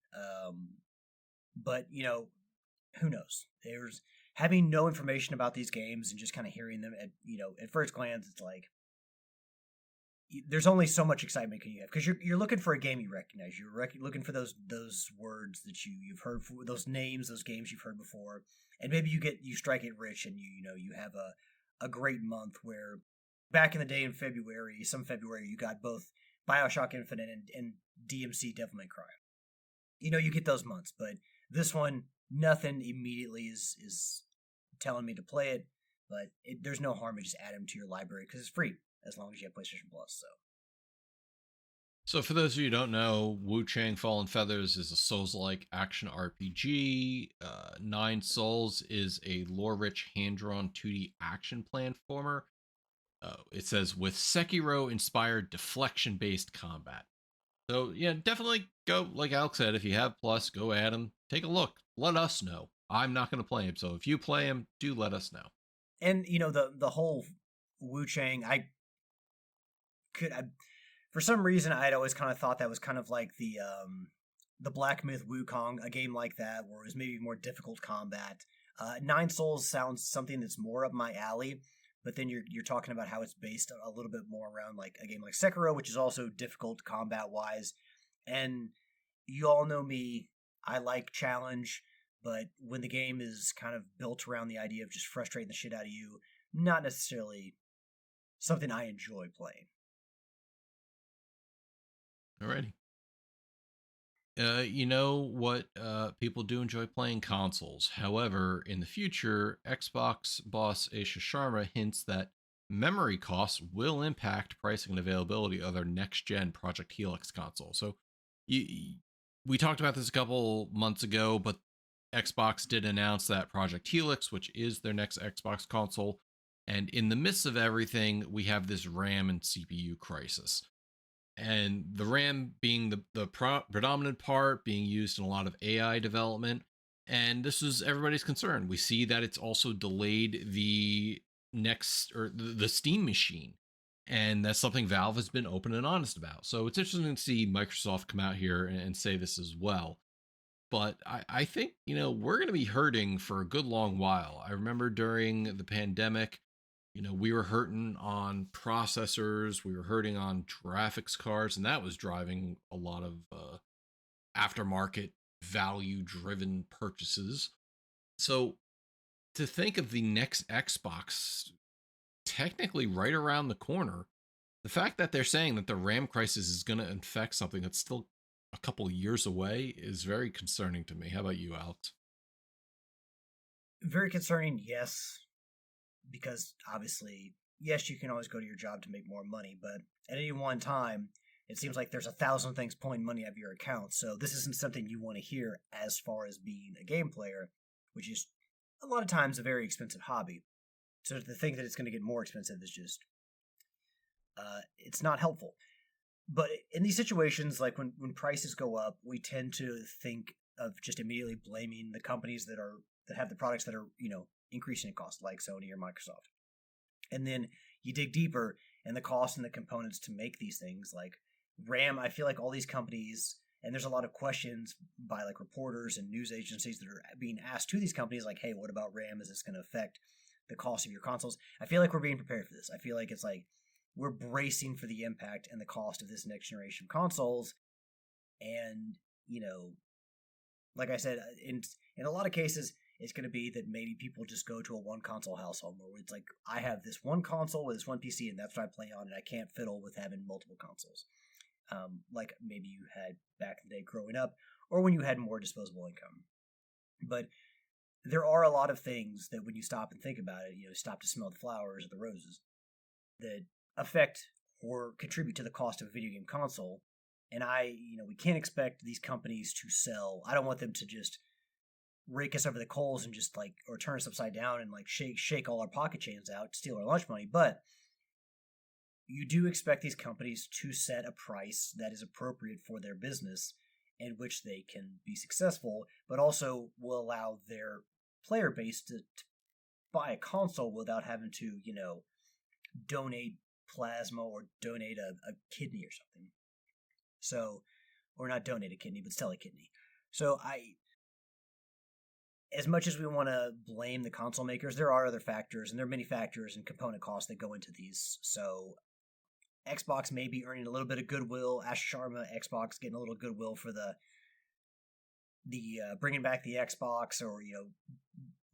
But who knows? There's having no information about these games and just kind of hearing them at first glance, it's like there's only so much excitement can you have because you're looking for a game you recognize. You're looking for those words that you've heard, for those names, those games you've heard before, and maybe you strike it rich and you have a great month where back in the day in February you got both BioShock Infinite and DMC Devil May Cry. You get those months, but this one, nothing immediately is telling me to play it, but there's no harm in just add them to your library because it's free as long as you have PlayStation Plus. So for those of you who don't know, Wu-Chang Fallen Feathers is a Souls-like action RPG. Nine Souls is a lore-rich hand-drawn 2D action platformer. It says with Sekiro-inspired deflection-based combat. So yeah, definitely go, like Alex said, if you have Plus, go at them. Take a look. Let us know. I'm not going to play him, so if you play him, do let us know. And the whole Wu-Chang, for some reason I'd always kind of thought that was kind of like the Black Myth Wukong, a game like that where it was maybe more difficult combat. Nine Souls sounds something that's more up my alley, but then you're talking about how it's based a little bit more around like a game like Sekiro, which is also difficult combat wise. And you all know me, I like challenge, but when the game is kind of built around the idea of just frustrating the shit out of you, not necessarily something I enjoy playing. Alrighty. You know what? People do enjoy playing consoles. However, in the future, Xbox boss Asha Sharma hints that memory costs will impact pricing and availability of their next-gen Project Helix console. So, we talked about this a couple months ago, but Xbox did announce that Project Helix, which is their next Xbox console, and in the midst of everything, we have this RAM and CPU crisis. And the RAM being the predominant part, being used in a lot of AI development. And this is everybody's concern. We see that it's also delayed the Steam machine. And that's something Valve has been open and honest about. So it's interesting to see Microsoft come out here and say this as well. But I think, we're going to be hurting for a good long while. I remember during the pandemic, We were hurting on processors, we were hurting on graphics cards, and that was driving a lot of aftermarket value driven purchases. So to think of the next Xbox technically right around the corner, the fact that they're saying that the RAM crisis is going to infect something that's still a couple years away is very concerning to me. How about you, Alex? Very concerning, yes, because obviously, yes, you can always go to your job to make more money, but at any one time, it seems like there's 1,000 things pulling money out of your account. So this isn't something you want to hear as far as being a game player, which is a lot of times a very expensive hobby. So to think that it's going to get more expensive is just, it's not helpful. But in these situations, like when prices go up, we tend to think of just immediately blaming the companies that have the products that are increasing in cost, like Sony or Microsoft. And then you dig deeper, and the cost and the components to make these things, like RAM. I feel like all these companies, and there's a lot of questions by like reporters and news agencies that are being asked to these companies, like, "Hey, what about RAM? Is this going to affect the cost of your consoles?" I feel like we're being prepared for this. I feel like it's like we're bracing for the impact and the cost of this next generation consoles. And, like I said, in a lot of cases, it's going to be that maybe people just go to a one console household where it's like, I have this one console with this one PC, and that's what I play on, and I can't fiddle with having multiple consoles. Like maybe you had back in the day growing up, or when you had more disposable income. But there are a lot of things that when you stop and think about it, stop to smell the flowers or the roses, that affect or contribute to the cost of a video game console. And we can't expect these companies to sell. I don't want them to just rake us over the coals and just or turn us upside down and shake all our pocket chains out, steal our lunch money. But you do expect these companies to set a price that is appropriate for their business in which they can be successful, but also will allow their player base to buy a console without having to, donate plasma or donate a kidney or something. So, or not donate a kidney, but sell a kidney. So as much as we want to blame the console makers, there are other factors, and there are many factors and component costs that go into these. So Xbox may be earning a little bit of goodwill. Ash Sharma, Xbox getting a little goodwill for the bringing back the Xbox, or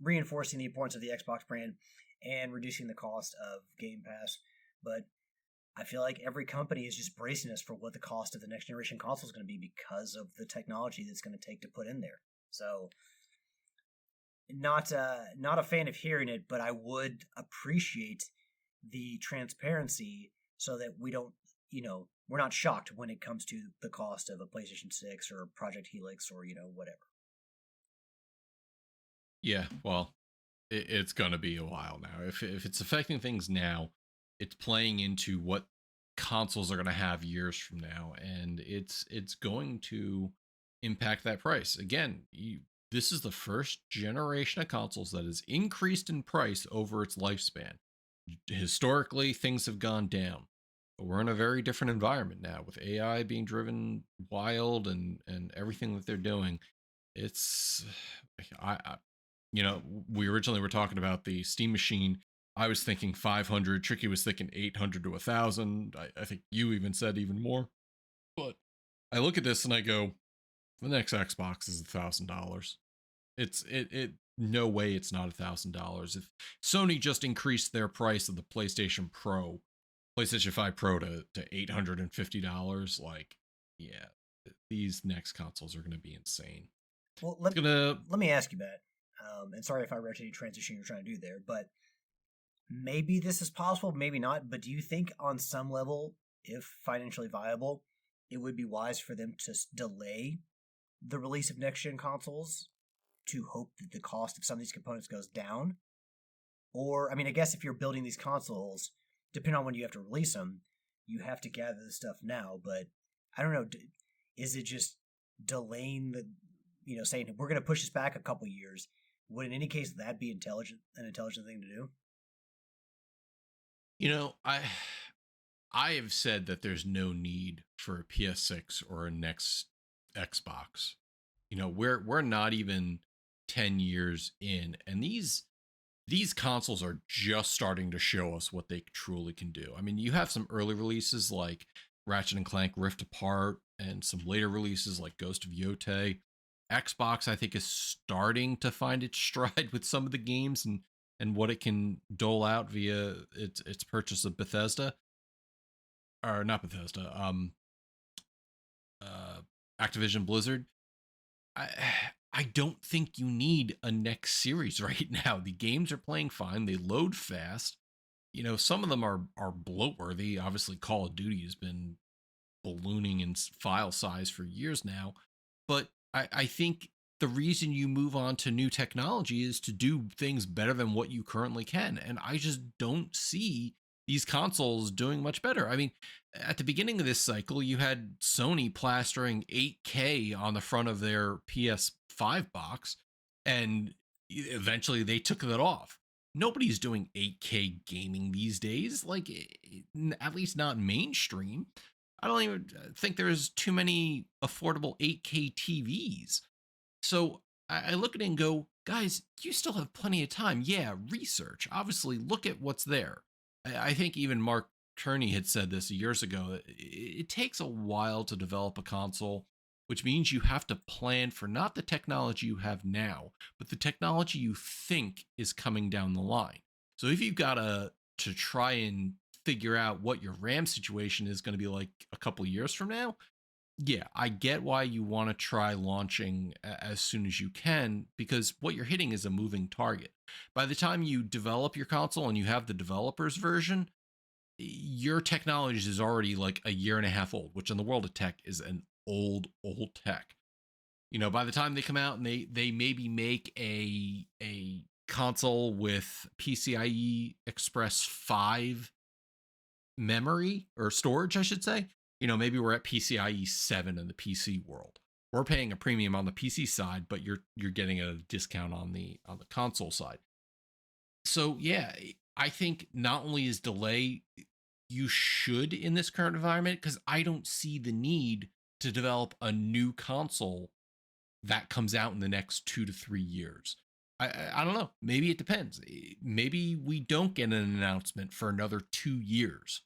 reinforcing the importance of the Xbox brand and reducing the cost of Game Pass. But I feel like every company is just bracing us for what the cost of the next generation console is going to be because of the technology that's going to take to put in there. So, not a fan of hearing it, but I would appreciate the transparency so that we don't, we're not shocked when it comes to the cost of a PlayStation 6 or Project Helix or, whatever. Yeah, well, it's going to be a while now. If it's affecting things now, it's playing into what consoles are going to have years from now, and it's going to impact that price. Again, this is the first generation of consoles that has increased in price over its lifespan. Historically, things have gone down. But we're in a very different environment now with AI being driven wild and everything that they're doing. It's we originally were talking about the Steam Machine. I was thinking 500. Tricky was thinking 800 to 1,000. I think you even said even more. But I look at this and I go, the next Xbox is $1,000. It's no way it's not $1,000. If Sony just increased their price of the PlayStation 5 Pro to $850, yeah, these next consoles are going to be insane. Well, let me ask you that. And sorry if I read any transition you're trying to do there, but maybe this is possible, maybe not. But do you think on some level, if financially viable, it would be wise for them to delay the release of next-gen consoles to hope that the cost of some of these components goes down? Or, I guess if you're building these consoles, depending on when you have to release them, you have to gather this stuff now. But I don't know, is it just delaying saying we're going to push this back a couple years? Would in any case that be an intelligent thing to do? I have said that there's no need for a PS6 or a next Xbox. We're not even 10 years in, and these these consoles are just starting to show us what they truly can do. I mean, you have some early releases like Ratchet and Clank Rift Apart and some later releases like Ghost of Yotei. Xbox, I think, is starting to find its stride with some of the games and what it can dole out via its purchase of Bethesda, or not Bethesda, Activision Blizzard. I I don't think you need a next series right now. The games are playing fine. They load fast. You know, some of them are bloat worthy. Obviously, Call of Duty has been ballooning in file size for years now. But I think the reason you move on to new technology is to do things better than what you currently can. And I just don't see these consoles doing much better. I mean, at the beginning of this cycle, you had Sony plastering 8K on the front of their PS5 box, and eventually they took that off. Nobody's doing 8K gaming these days, like at least not mainstream. I don't even think there's too many affordable 8K TVs. So I look at it and go, guys, you still have plenty of time. Yeah, research. Obviously, look at what's there. I think even Mark Turney had said this years ago. It takes a while to develop a console, which means you have to plan for not the technology you have now, but the technology you think is coming down the line. So if you've got to try and figure out what your RAM situation is going to be like a couple years from now, yeah, I get why you want to try launching as soon as you can, because what you're hitting is a moving target. By the time you develop your console and you have the developer's version, your technology is already like a year and a half old, which in the world of tech is an old tech. You know, by the time they come out and they maybe make a console with PCIe Express 5 memory or storage, I should say, you know, maybe we're at PCIe 7 in the PC world. We're paying a premium on the PC side, but you're getting a discount on the console side. So yeah, I think not only is delay, you should in this current environment, because I don't see the need to develop a new console that comes out in the next 2 to 3 years. I don't know. Maybe it depends. Maybe we don't get an announcement for another 2 years,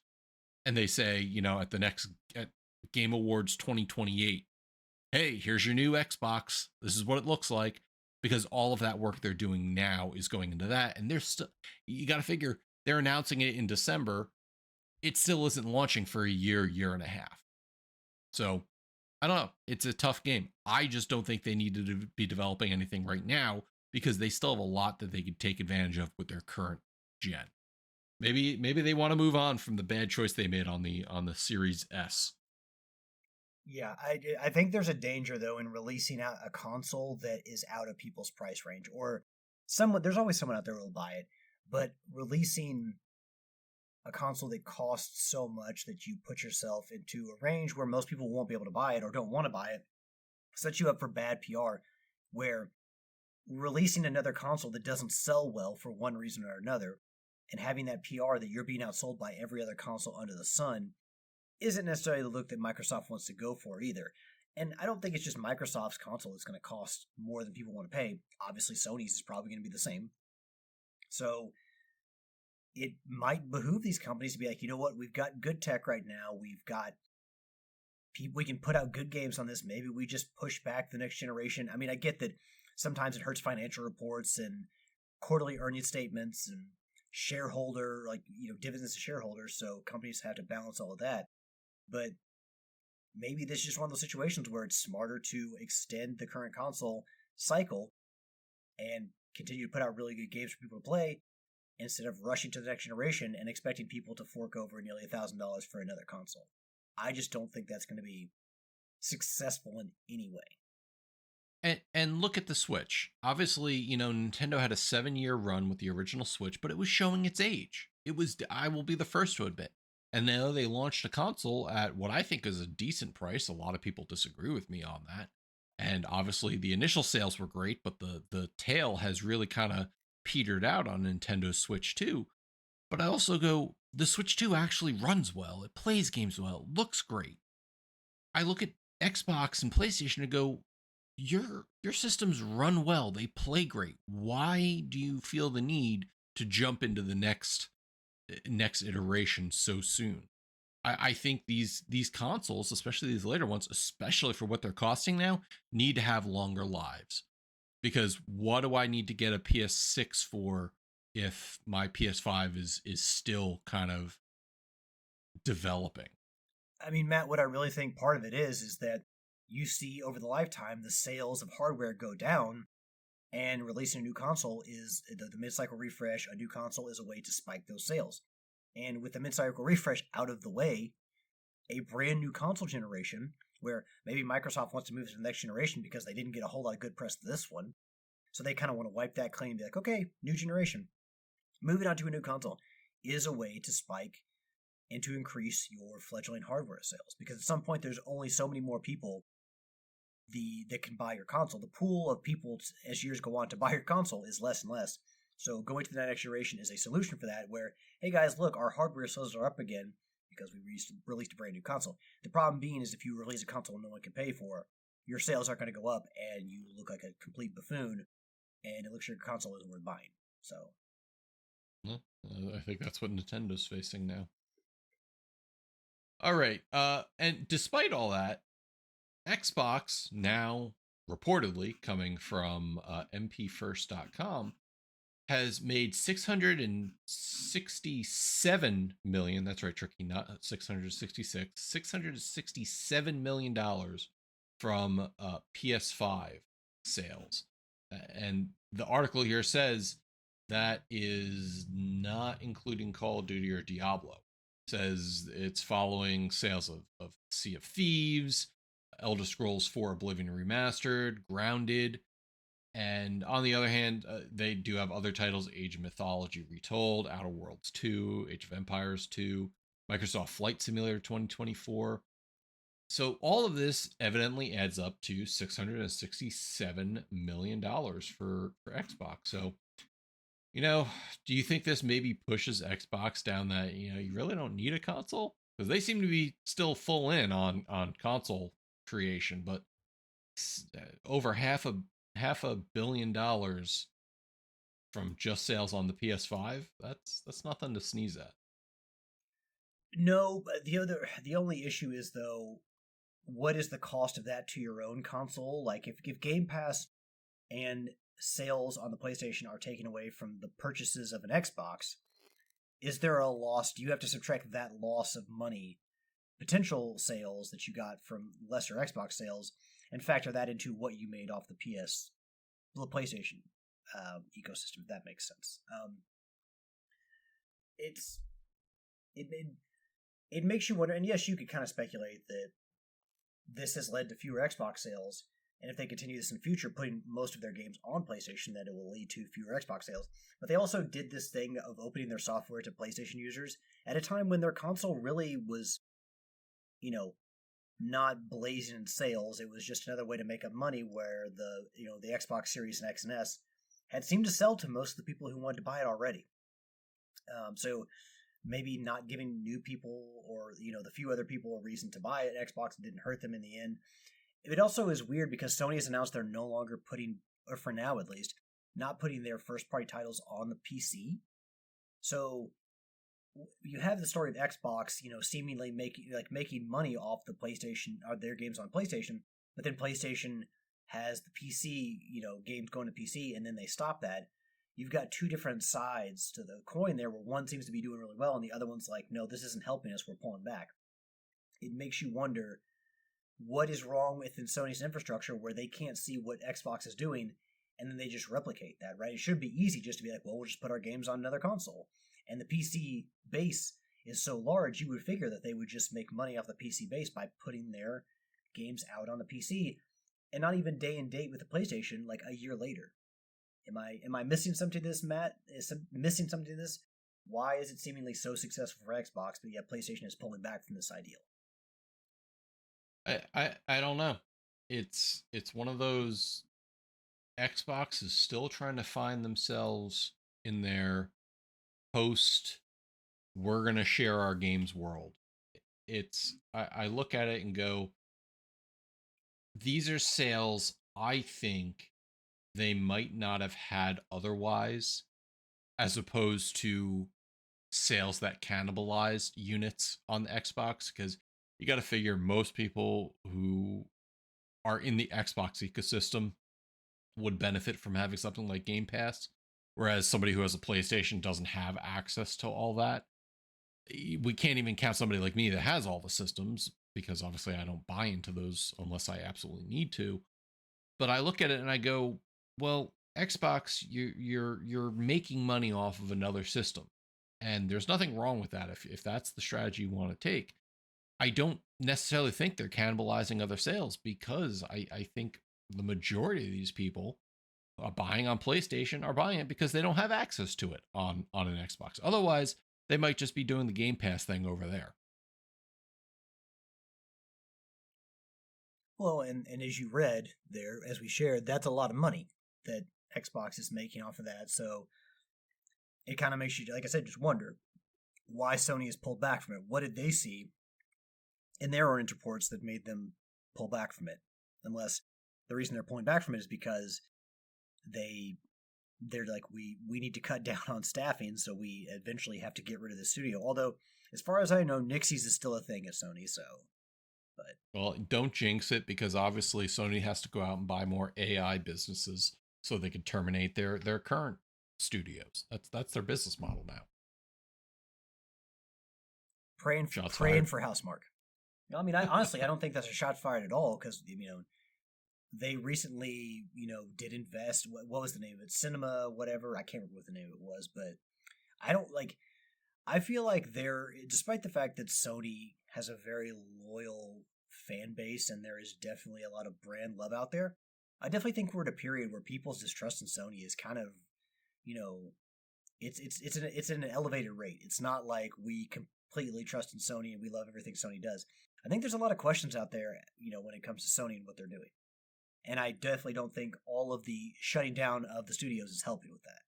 and they say, you know, at Game Awards 2028, hey, here's your new Xbox. This is what it looks like, because all of that work they're doing now is going into that, and they're still. You got to figure they're announcing it in December. It still isn't launching for a year and a half. So I don't know. It's a tough game. I just don't think they need to be developing anything right now, because they still have a lot that they could take advantage of with their current gen. Maybe they want to move on from the bad choice they made on the Series S. Yeah, I think there's a danger though in releasing out a console that is out of people's price range, or someone. There's always someone out there who will buy it, but releasing a console that costs so much that you put yourself into a range where most people won't be able to buy it or don't want to buy it sets you up for bad PR, where releasing another console that doesn't sell well for one reason or another, and having that PR that you're being outsold by every other console under the sun, isn't necessarily the look that Microsoft wants to go for either. And I don't think it's just Microsoft's console that's going to cost more than people want to pay. Obviously, Sony's is probably going to be the same. So it might behoove these companies to be like, you know what, we've got good tech right now. We've got we can put out good games on this. Maybe we just push back the next generation. I mean, I get that sometimes it hurts financial reports and quarterly earnings statements and shareholder, like, you know, dividends to shareholders. So companies have to balance all of that. But maybe this is just one of those situations where it's smarter to extend the current console cycle and continue to put out really good games for people to play, instead of rushing to the next generation and expecting people to fork over nearly $1,000 for another console. I just don't think that's going to be successful in any way. And look at the Switch. Obviously, you know, Nintendo had a 7-year run with the original Switch, but it was showing its age. It was, I will be the first to admit. And now they launched a console at what I think is a decent price. A lot of people disagree with me on that. And obviously the initial sales were great, but the tail has really kind of petered out on Nintendo Switch 2. But I also go, the Switch 2 actually runs well. It plays games well. It looks great. I look at Xbox and PlayStation and go, your systems run well. They play great. Why do you feel the need to jump into the next iteration so soon. I think these consoles, especially these later ones, especially for what they're costing now, need to have longer lives. Because what do I need to get a PS6 for if my PS5 is still kind of developing? I mean, Matt, what I really think part of it is that you see over the lifetime the sales of hardware go down, and releasing a new console is the mid-cycle refresh. A new console is a way to spike those sales. And with the mid-cycle refresh out of the way, a brand new console generation, where maybe Microsoft wants to move to the next generation because they didn't get a whole lot of good press to this one, so they kind of want to wipe that clean and be like, okay, new generation. Moving on to a new console is a way to spike and to increase your fledgling hardware sales, because at some point there's only so many more people that can buy your console. The pool of people as years go on to buy your console is less and less. So going to the next generation is a solution for that, where, hey guys, look, our hardware sales are up again because we released a brand new console. The problem being is if you release a console no one can pay for, your sales aren't going to go up and you look like a complete buffoon and it looks like your console isn't worth buying. So, well, I think that's what Nintendo's facing now. All right. And despite all that, Xbox now reportedly coming from mpfirst.com has made 667 million. That's right, Tricky, not 666. $667 million from PS5 sales. And the article here says that is not including Call of Duty or Diablo. It says it's following sales of Sea of Thieves, Elder Scrolls 4 Oblivion Remastered, Grounded, and on the other hand, they do have other titles: Age of Mythology Retold, Outer Worlds 2, Age of Empires 2, Microsoft Flight Simulator 2024. So all of this evidently adds up to $667 million for Xbox. So, do you think this maybe pushes Xbox down that, you really don't need a console? Because they seem to be still full in on console creation, but over half a $500 million from just sales on the PS5. That's nothing to sneeze at. no, but the only issue is, though, what is the cost of that to your own console? Like, if Game Pass and sales on the PlayStation are taken away from the purchases of an Xbox, is there a loss? Do you have to subtract that loss of money, potential sales that you got from lesser Xbox sales, and factor that into what you made off the PlayStation ecosystem? If that makes sense. It makes you wonder, and yes, you could kind of speculate that this has led to fewer Xbox sales, and if they continue this in the future, putting most of their games on PlayStation, that it will lead to fewer Xbox sales. But they also did this thing of opening their software to PlayStation users at a time when their console really was, not blazing in sales. It was just another way to make up money, where the Xbox Series and X and S had seemed to sell to most of the people who wanted to buy it already. So maybe not giving new people, or the few other people, a reason to buy it, Xbox didn't hurt them in the end. It also is weird because Sony has announced they're no longer putting, or for now at least, not putting their first-party titles on the PC. So you have the story of Xbox, seemingly making money off the PlayStation, or their games on PlayStation, but then PlayStation has the PC, games going to PC, and then they stop that. You've got two different sides to the coin there, where one seems to be doing really well, and the other one's like, no, this isn't helping us, we're pulling back. It makes you wonder what is wrong within Sony's infrastructure, where they can't see what Xbox is doing, and then they just replicate that, right? It should be easy just to be like, well, we'll just put our games on another console. And the PC base is so large, you would figure that they would just make money off the PC base by putting their games out on the PC, and not even day and date with the PlayStation, like a year later. Am I missing something to this, Matt? Is missing something to this? Why is it seemingly so successful for Xbox, but yet PlayStation is pulling back from this ideal? I don't know. It's one of those. Xbox is still trying to find themselves in their post we're gonna share our games world. I look at it and go, these are sales I think they might not have had otherwise as opposed to sales that cannibalized units on the Xbox, because you got to figure most people who are in the Xbox ecosystem would benefit from having something like Game Pass, whereas somebody who has a PlayStation doesn't have access to all that. We can't even count somebody like me that has all the systems, because obviously I don't buy into those unless I absolutely need to. But I look at it and I go, well, Xbox, you're making money off of another system, and there's nothing wrong with that if that's the strategy you want to take. I don't necessarily think they're cannibalizing other sales, because I think the majority of these people are buying on PlayStation are buying it because they don't have access to it on an Xbox. Otherwise, they might just be doing the Game Pass thing over there. Well, and as you read there, as we shared, that's a lot of money that Xbox is making off of that. So it kind of makes you, like I said, just wonder why Sony has pulled back from it. What did they see in their earnings reports that made them pull back from it? Unless the reason they're pulling back from it is because they're like, we need to cut down on staffing, so we eventually have to get rid of the studio. Although, as far as I know, Nixies is still a thing at Sony. So, but Well, don't jinx it, because obviously Sony has to go out and buy more AI businesses so they can terminate their current studios. That's their business model now. praying for Housemark. I mean, honestly, I don't think that's a shot fired at all, because they recently did invest. What was the name of it? Cinema, whatever. I can't remember what the name of it was, but I don't like. I feel like despite the fact that Sony has a very loyal fan base and there is definitely a lot of brand love out there, I definitely think we're at a period where people's distrust in Sony is kind of, it's an elevated rate. It's not like we completely trust in Sony and we love everything Sony does. I think there's a lot of questions out there, when it comes to Sony and what they're doing. And I definitely don't think all of the shutting down of the studios is helping with that.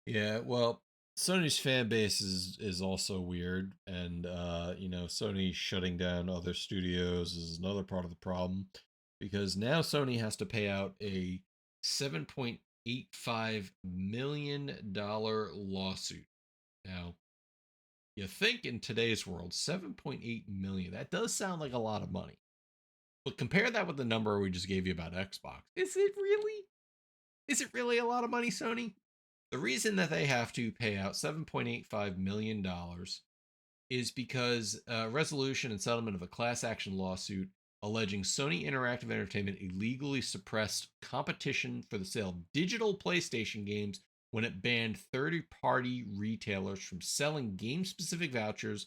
Yeah, well, Sony's fan base is also weird, and Sony shutting down other studios is another part of the problem, because now Sony has to pay out a $7.85 million lawsuit. Now, you think in today's world, 7.8 million, that does sound like a lot of money. But compare that with the number we just gave you about Xbox. Is it really? Is it really a lot of money, Sony? The reason that they have to pay out $7.85 million is because resolution and settlement of a class action lawsuit alleging Sony Interactive Entertainment illegally suppressed competition for the sale of digital PlayStation games when it banned third-party retailers from selling game-specific vouchers,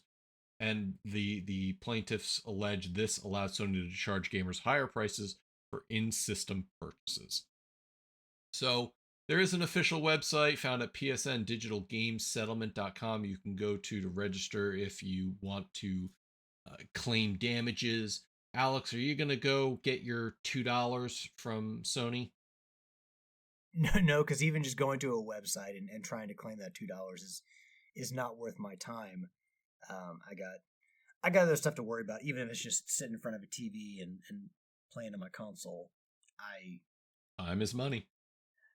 and the plaintiffs allege this allowed Sony to charge gamers higher prices for in-system purchases. So there is an official website found at psndigitalgamesettlement.com you can go to register if you want to claim damages. Alex, are you going to go get your $2 from Sony? No, because even just going to a website and trying to claim that $2 is not worth my time. I got other stuff to worry about. Even if it's just sitting in front of a TV and playing on my console, time is money.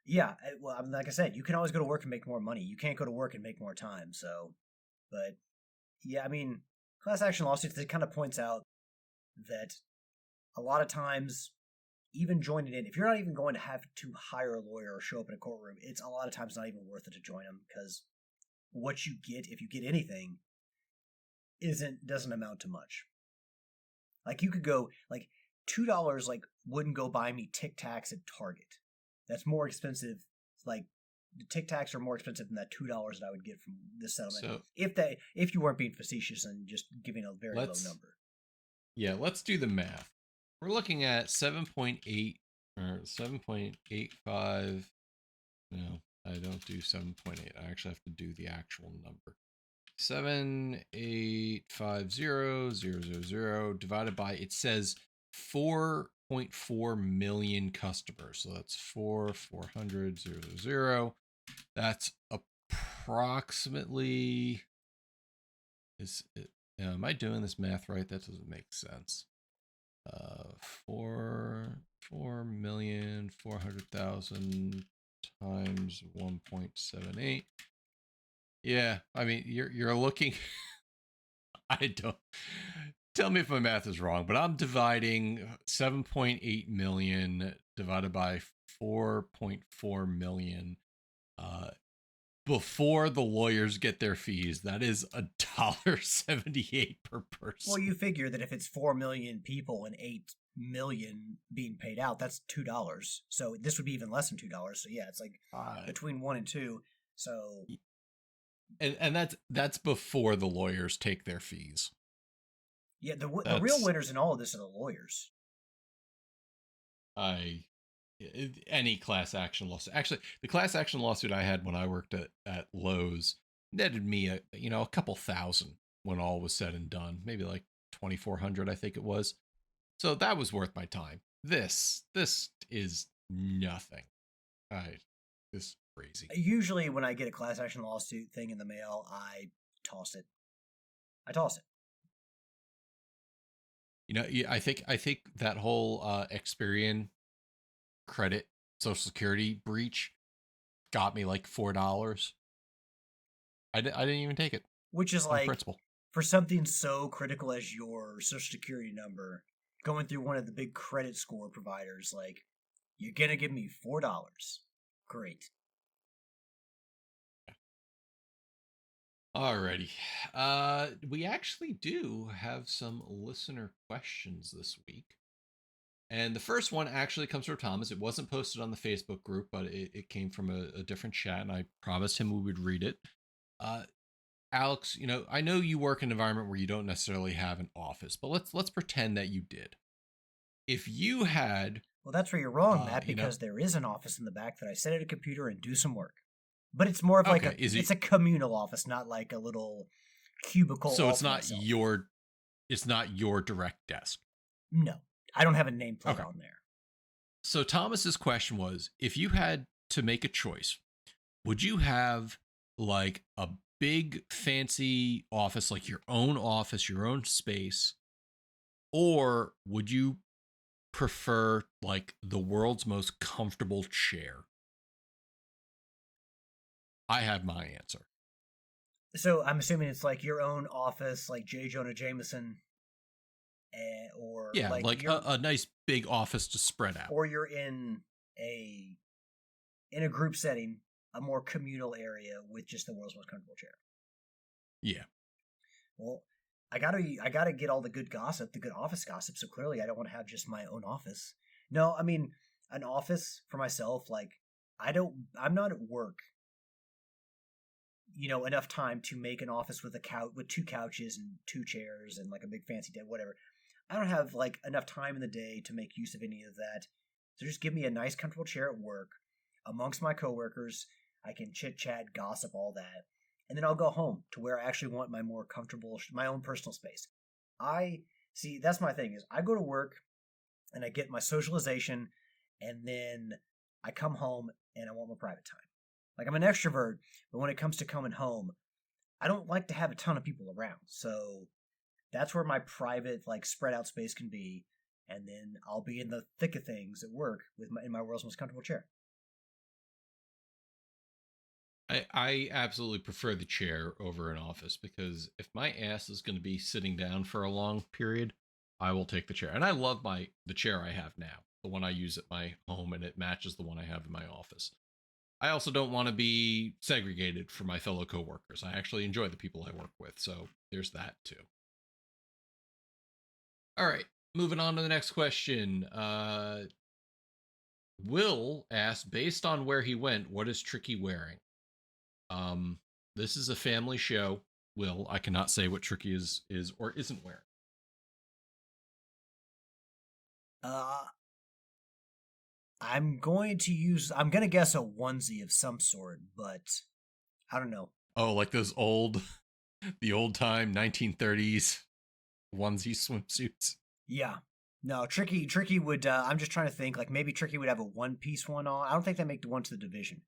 Yeah, well, I mean, like I said, you can always go to work and make more money. You can't go to work and make more time. So, but yeah, I mean, class action lawsuits, it kind of points out that a lot of times, even joining in, if you're not even going to have to hire a lawyer or show up in a courtroom, it's a lot of times not even worth it to join them, because what you get, if you get anything, doesn't amount to much. Like, you could go, like, $2 wouldn't go buy me Tic Tacs at Target. That's more expensive. Like, the Tic Tacs are more expensive than that $2 that I would get from this settlement. So, if you weren't being facetious and just giving a very low number. Yeah, let's do the math. We're looking at 7.8 or 7.85. No, I don't do 7.8. I actually have to do the actual number. 7,850,000 divided by, it says 4.4 million customers. So that's 400,000. That's approximately, am I doing this math right? That doesn't make sense. 4,400,000 times 1.78. Yeah, I mean, you're looking. I don't. Tell me if my math is wrong, but I'm dividing 7.8 million divided by 4.4 million. Before the lawyers get their fees, that is $1.78 per person. Well, you figure that if it's 4 million people and 8 million being paid out, that's $2. So this would be even less than $2. So yeah, it's like between 1 and 2. So and that's before the lawyers take their fees. Yeah, the real winners in all of this are the lawyers. Any class action lawsuit. Actually, the class action lawsuit I had when I worked at Lowe's netted me a couple thousand when all was said and done. Maybe like 2,400, I think it was. So that was worth my time. This is nothing. This is crazy. Usually, when I get a class action lawsuit thing in the mail, I toss it. I think that whole Experian credit Social Security breach got me like $4. I didn't even take it, which is like principle. For something so critical as your Social Security number, going through one of the big credit score providers, like, you're gonna give me $4. Great. Alrighty. We actually do have some listener questions this week. And the first one actually comes from Thomas. It wasn't posted on the Facebook group, but it came from a different chat, and I promised him we would read it. Alex, I know you work in an environment where you don't necessarily have an office, but let's pretend that you did. If you had... Well, that's where you're wrong, Matt, because there is an office in the back that I sit at a computer and do some work. But it's more of like it's a communal office, not like a little cubicle. So it's not your direct desk. No, I don't have a nameplate on there. So Thomas's question was, if you had to make a choice, would you have like a big fancy office, like your own office, your own space, or would you prefer like the world's most comfortable chair? I have my answer. So I'm assuming it's like your own office, like J. Jonah Jameson, or like a nice big office to spread out, or you're in a group setting, a more communal area with just the world's most comfortable chair. Yeah. Well, I gotta get all the good gossip, the good office gossip. So clearly, I don't want to have just my own office. No, I mean an office for myself. Like I'm not at work. Enough time to make an office with with 2 couches and 2 chairs and like a big fancy desk, whatever. I don't have like enough time in the day to make use of any of that. So just give me a nice, comfortable chair at work amongst my coworkers. I can chit-chat, gossip, all that. And then I'll go home to where I actually want my more comfortable, my own personal space. That's my thing is I go to work and I get my socialization and then I come home and I want my private time. Like, I'm an extrovert, but when it comes to coming home, I don't like to have a ton of people around. So that's where my private, like, spread out space can be. And then I'll be in the thick of things at work in my world's most comfortable chair. I absolutely prefer the chair over an office because if my ass is going to be sitting down for a long period, I will take the chair. And I love the chair I have now, the one I use at my home, and it matches the one I have in my office. I also don't want to be segregated from my fellow coworkers. I actually enjoy the people I work with, so there's that too. All right, moving on to the next question. Will asks, based on where he went, what is Tricky wearing? This is a family show. Will, I cannot say what Tricky is or isn't wearing. I'm going to guess a onesie of some sort, but I don't know. Oh, like those the old time 1930s onesie swimsuits. Yeah. No, Tricky would, I'm just trying to think, like maybe Tricky would have a one-piece one on. I don't think they make the one to the division.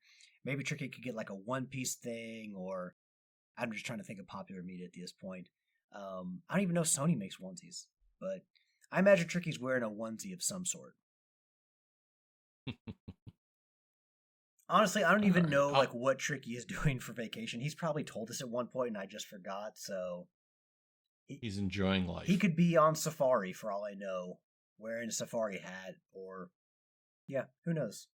Maybe Tricky could get like a one-piece thing, or I'm just trying to think of popular media at this point. I don't even know if Sony makes onesies, but I imagine Tricky's wearing a onesie of some sort. Honestly, I don't All even right. know like what Tricky is doing for vacation. He's probably told us at one point, and I just forgot. So He's enjoying life. he could be on safari for all I know, wearing a safari hat, or yeah, who knows?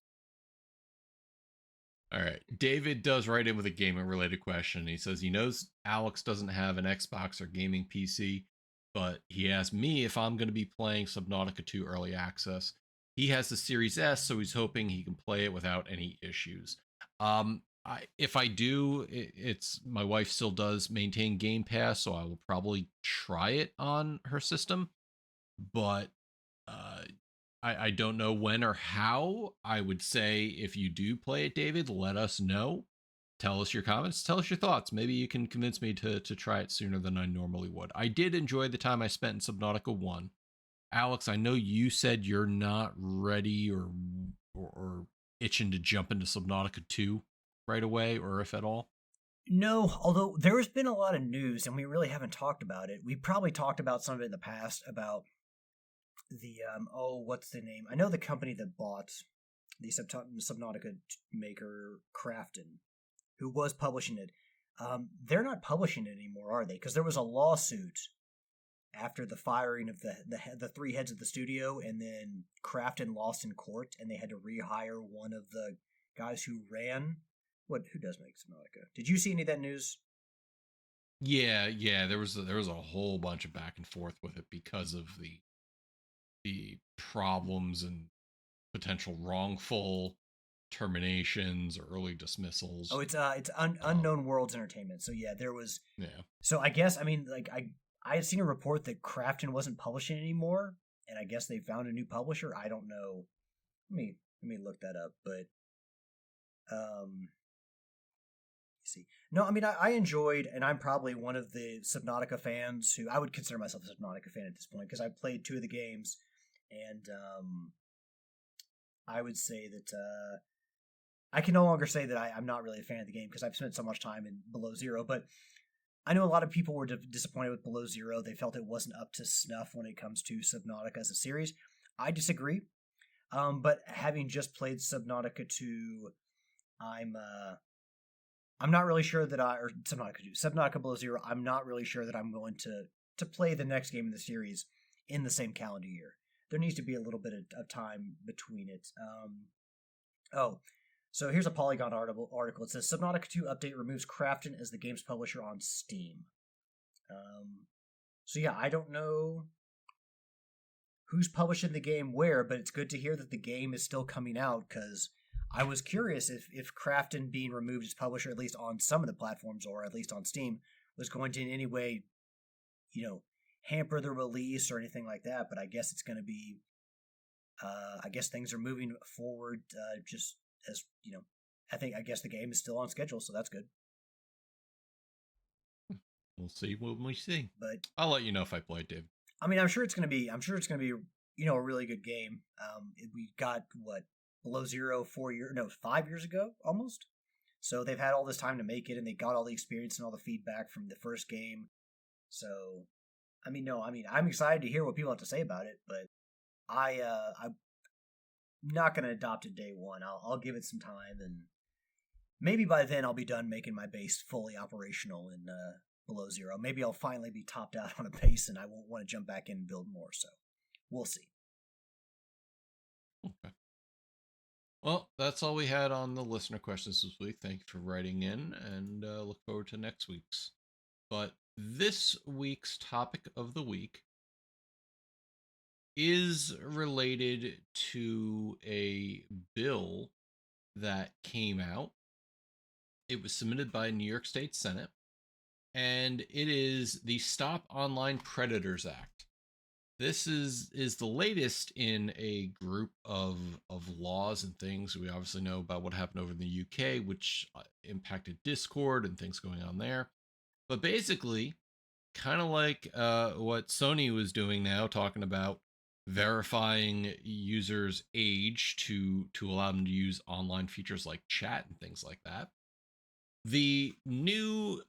All right. David does write in with a gaming related question. He says he knows Alex doesn't have an Xbox or gaming PC, but he asked me if I'm going to be playing Subnautica 2 early access. He has the Series S, so he's hoping he can play it without any issues. If I do, it's my wife still does maintain Game Pass, so I will probably try it on her system, but uh, I don't know when or how. I would say if you do play it, David, let us know. Tell us your comments. Tell us your thoughts. Maybe you can convince me to try it sooner than I normally would. I did enjoy the time I spent in Subnautica 1. Alex, I know you said you're not ready or itching to jump into Subnautica 2 right away, or if at all. No, although there has been a lot of news, and we really haven't talked about it. We probably talked about some of it in the past about the what's the name? I know the company that bought the Subnautica maker, Crafton, who was publishing it. They're not publishing it anymore, are they? Because there was a lawsuit after the firing of the three heads of the studio, and then Crafton lost in court, and they had to rehire one of the guys who ran. Who does make Subnautica? Did you see any of that news? Yeah. There was a whole bunch of back and forth with it because of the problems and potential wrongful terminations or early dismissals. Oh, it's Unknown Worlds Entertainment. So yeah, there was. Yeah. So I guess I had seen a report that Crafton wasn't publishing anymore, and I guess they found a new publisher. I don't know. Let me look that up. But see. No, I mean I enjoyed, and I'm probably one of the Subnautica fans who I would consider myself a Subnautica fan at this point because I played 2 of the games, and I would say that I can no longer say that I'm not really a fan of the game because I've spent so much time in Below Zero. But I know a lot of people were disappointed with Below Zero. They felt it wasn't up to snuff when it comes to Subnautica as a series. I disagree. But having just played Subnautica 2, I'm not really sure that or Subnautica Below Zero. I'm not really sure that I'm going to play the next game in the series in the same calendar year. There needs to be a little bit of time between it. So here's a Polygon article. It says Subnautica 2 update removes Crafton as the game's publisher on Steam. So yeah, I don't know who's publishing the game where, but it's good to hear that the game is still coming out because I was curious if Crafton being removed as publisher, at least on some of the platforms or at least on Steam, was going to in any way, hamper the release or anything like that. But I guess it's going to be, I guess things are moving forward just as, I guess the game is still on schedule, so that's good. We'll see when we see. But I'll let you know if I play it, Dave. I mean, I'm sure it's going to be, a really good game. We got Below Zero 5 years ago, almost. So they've had all this time to make it, and they got all the experience and all the feedback from the first game. So, I'm excited to hear what people have to say about it, but I'm not going to adopt it day one. I'll give it some time, and maybe by then I'll be done making my base fully operational in Below Zero. Maybe I'll finally be topped out on a base, and I won't want to jump back in and build more. So, we'll see. Okay. Well, that's all we had on the listener questions this week. Thank you for writing in, and look forward to next week's. But this week's topic of the week is related to a bill that came out. It was submitted by New York State Senate, and it is the Stop Online Predators Act. This is the latest in a group of laws and things. We obviously know about what happened over in the UK, which impacted Discord and things going on there. But basically, kind of like what Sony was doing now, talking about verifying users' age to allow them to use online features like chat and things like that. The new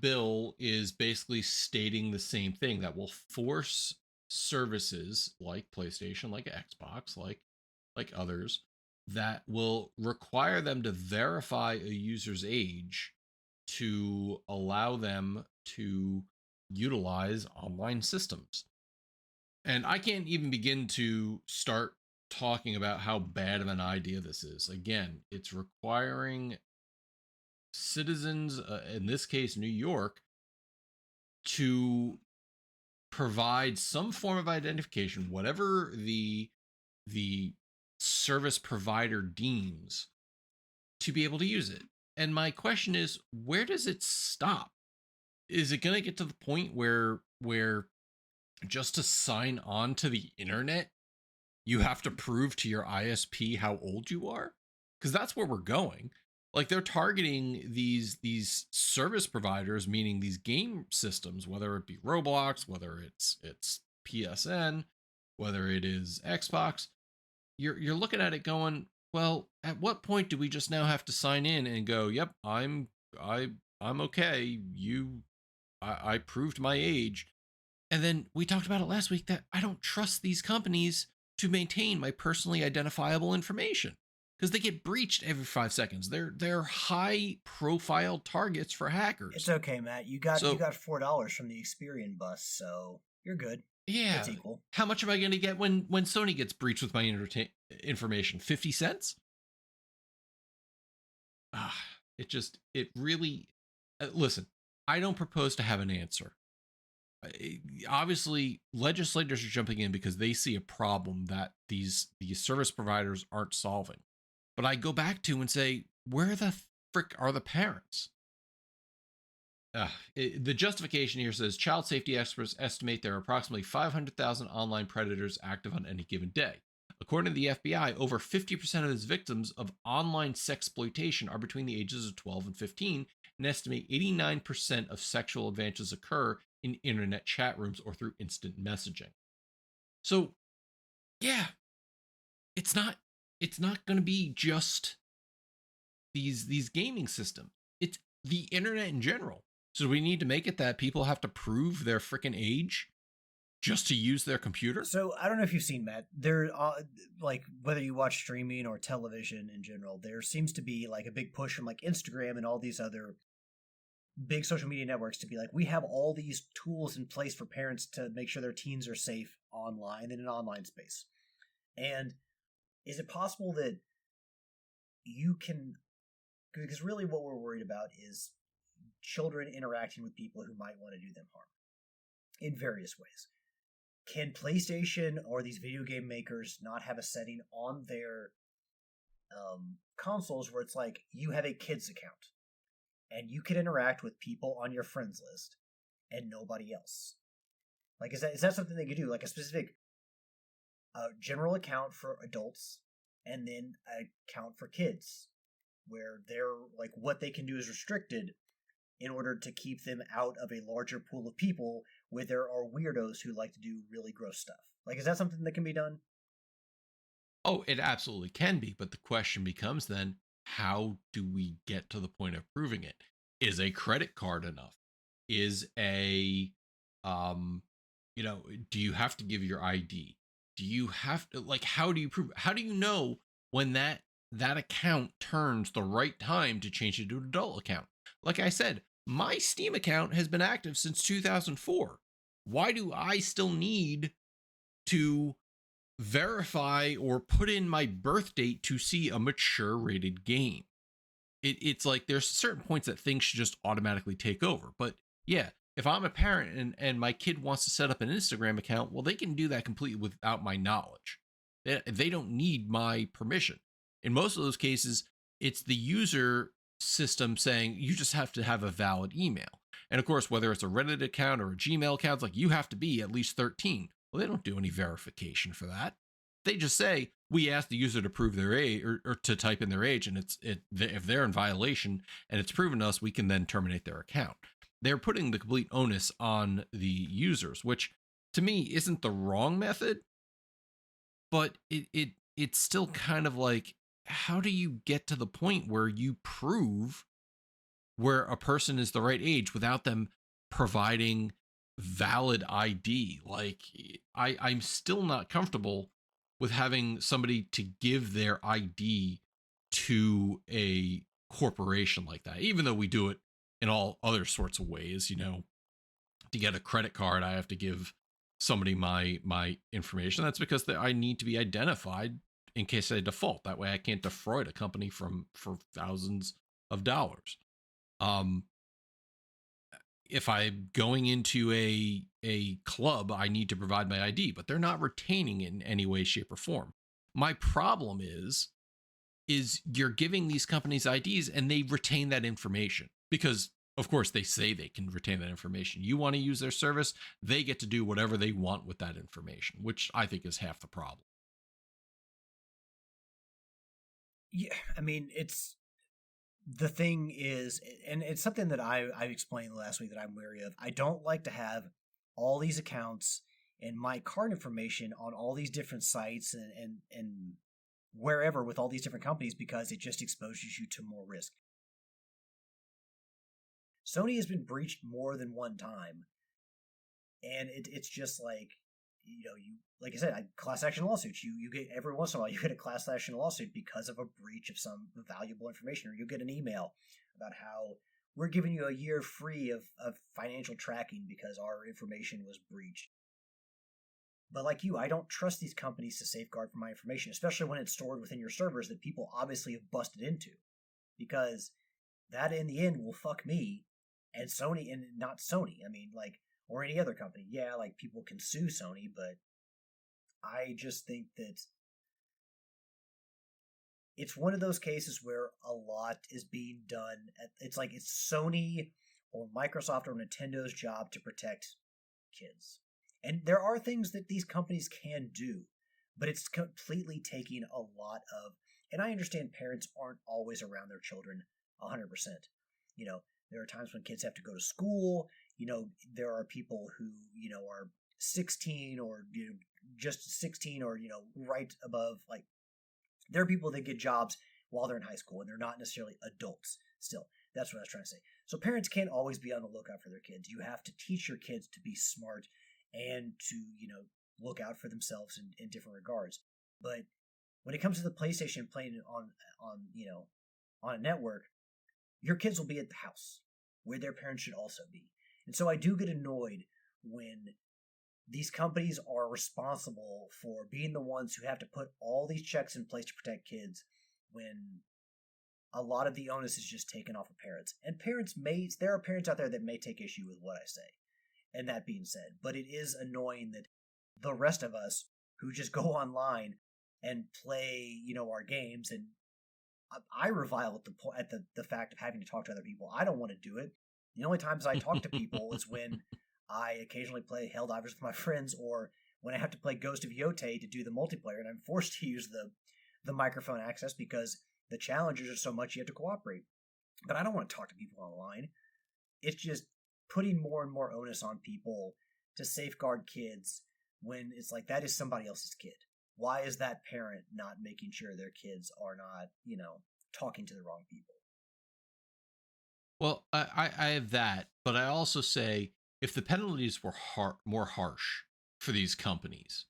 bill is basically stating the same thing, that will force services like PlayStation, like Xbox, like others, that will require them to verify a user's age to allow them to utilize online systems. And I can't even begin to start talking about how bad of an idea this is. Again, it's requiring citizens, in this case, New York, to provide some form of identification, whatever the service provider deems, to be able to use it. And my question is, where does it stop? Is it going to get to the point where just to sign on to the internet, you have to prove to your ISP how old you are? Because that's where we're going. Like, they're targeting these service providers, meaning these game systems, whether it be Roblox, whether it's PSN, whether it is Xbox. You're looking at it going, well, at what point do we just now have to sign in and go, yep, I'm okay. I proved my age. And then we talked about it last week that I don't trust these companies to maintain my personally identifiable information because they get breached every 5 seconds. They're high profile targets for hackers. It's okay, Matt. You got $4 from the Experian bus, so you're good. Yeah, it's equal. How much am I going to get when Sony gets breached with my information? 50 cents? It really. Listen, I don't propose to have an answer. Obviously, legislators are jumping in because they see a problem that these service providers aren't solving. But I go back to and say, where the frick are the parents? The justification here says child safety experts estimate there are approximately 500,000 online predators active on any given day. According to the FBI, over 50% of its victims of online sexploitation are between the ages of 12 and 15, and estimate 89% of sexual advances occur in internet chat rooms or through instant messaging. So, yeah, it's not going to be just these gaming systems. It's the internet in general. So we need to make it that people have to prove their freaking age just to use their computer? So I don't know if you've seen, Matt, there, like, whether you watch streaming or television in general, there seems to be like a big push from like Instagram and all these other big social media networks to be like, we have all these tools in place for parents to make sure their teens are safe online in an online space. And is it possible that you can, because really what we're worried about is children interacting with people who might want to do them harm in various ways. Can PlayStation or these video game makers not have a setting on their consoles where it's like you have a kids account and you can interact with people on your friends list and nobody else? Like, is that something they could do? Like a specific general account for adults and then an account for kids where they're like what they can do is restricted in order to keep them out of a larger pool of people where there are weirdos who like to do really gross stuff. Like, is that something that can be done? Oh, it absolutely can be. But the question becomes then, how do we get to the point of proving it? Is a credit card enough? Is a, do you have to give your ID? Do you have to, like, how do you prove? How do you know when that account turns the right time to change it to an adult account? Like I said, my Steam account has been active since 2004. Why do I still need to verify or put in my birth date to see a mature rated game? It's like there's certain points that things should just automatically take over. But yeah, if I'm a parent and my kid wants to set up an Instagram account, well, they can do that completely without my knowledge. They don't need my permission. In most of those cases, it's the user system saying you just have to have a valid email. And of course, whether it's a Reddit account or a Gmail account, it's like you have to be at least 13. Well, they don't do any verification for that. They just say we ask the user to prove their age or to type in their age, and if they're in violation and it's proven to us, we can then terminate their account. They're putting the complete onus on the users, which to me isn't the wrong method, but it's still kind of like, how do you get to the point where you prove where a person is the right age without them providing valid ID? Like, I'm still not comfortable with having somebody to give their ID to a corporation like that, even though we do it in all other sorts of ways. To get a credit card, I have to give somebody my information. That's because I need to be identified in case I default. That way I can't defraud a company for thousands of dollars. If I'm going into a club, I need to provide my ID, but they're not retaining it in any way, shape, or form. My problem is you're giving these companies IDs and they retain that information because, of course, they say they can retain that information. You want to use their service, they get to do whatever they want with that information, which I think is half the problem. Yeah, I mean, the thing is, and it's something that I explained last week that I'm wary of. I don't like to have all these accounts and my card information on all these different sites and wherever with all these different companies because it just exposes you to more risk. Sony has been breached more than one time, and it's just like, like I said, class action lawsuits. You get every once in a while you get a class action lawsuit because of a breach of some valuable information, or you get an email about how we're giving you a year free of financial tracking because our information was breached. But like you, I don't trust these companies to safeguard for my information, especially when it's stored within your servers that people obviously have busted into, because that in the end will fuck me and Sony, and not Sony. I mean, like, or any other company. Yeah, like people can sue Sony, but I just think that it's one of those cases where a lot is being done. It's like it's Sony or Microsoft or Nintendo's job to protect kids. And there are things that these companies can do, but it's completely taking a lot of, and I understand parents aren't always around their children 100%. There are times when kids have to go to school. There are people who, are 16 or, just 16 or, right above, like, there are people that get jobs while they're in high school and they're not necessarily adults still. That's what I was trying to say. So parents can't always be on the lookout for their kids. You have to teach your kids to be smart and to, look out for themselves in different regards. But when it comes to the PlayStation playing on a network, your kids will be at the house where their parents should also be. And so I do get annoyed when these companies are responsible for being the ones who have to put all these checks in place to protect kids when a lot of the onus is just taken off of parents. And there are parents out there that may take issue with what I say. And that being said, but it is annoying that the rest of us who just go online and play, our games, and I revile at the fact of having to talk to other people. I don't want to do it. The only times I talk to people is when I occasionally play Helldivers with my friends, or when I have to play Ghost of Yotei to do the multiplayer, and I'm forced to use the microphone access because the challenges are so much you have to cooperate. But I don't want to talk to people online. It's just putting more and more onus on people to safeguard kids when it's like that is somebody else's kid. Why is that parent not making sure their kids are not, talking to the wrong people? Well, I have that, but I also say if the penalties were more harsh for these companies,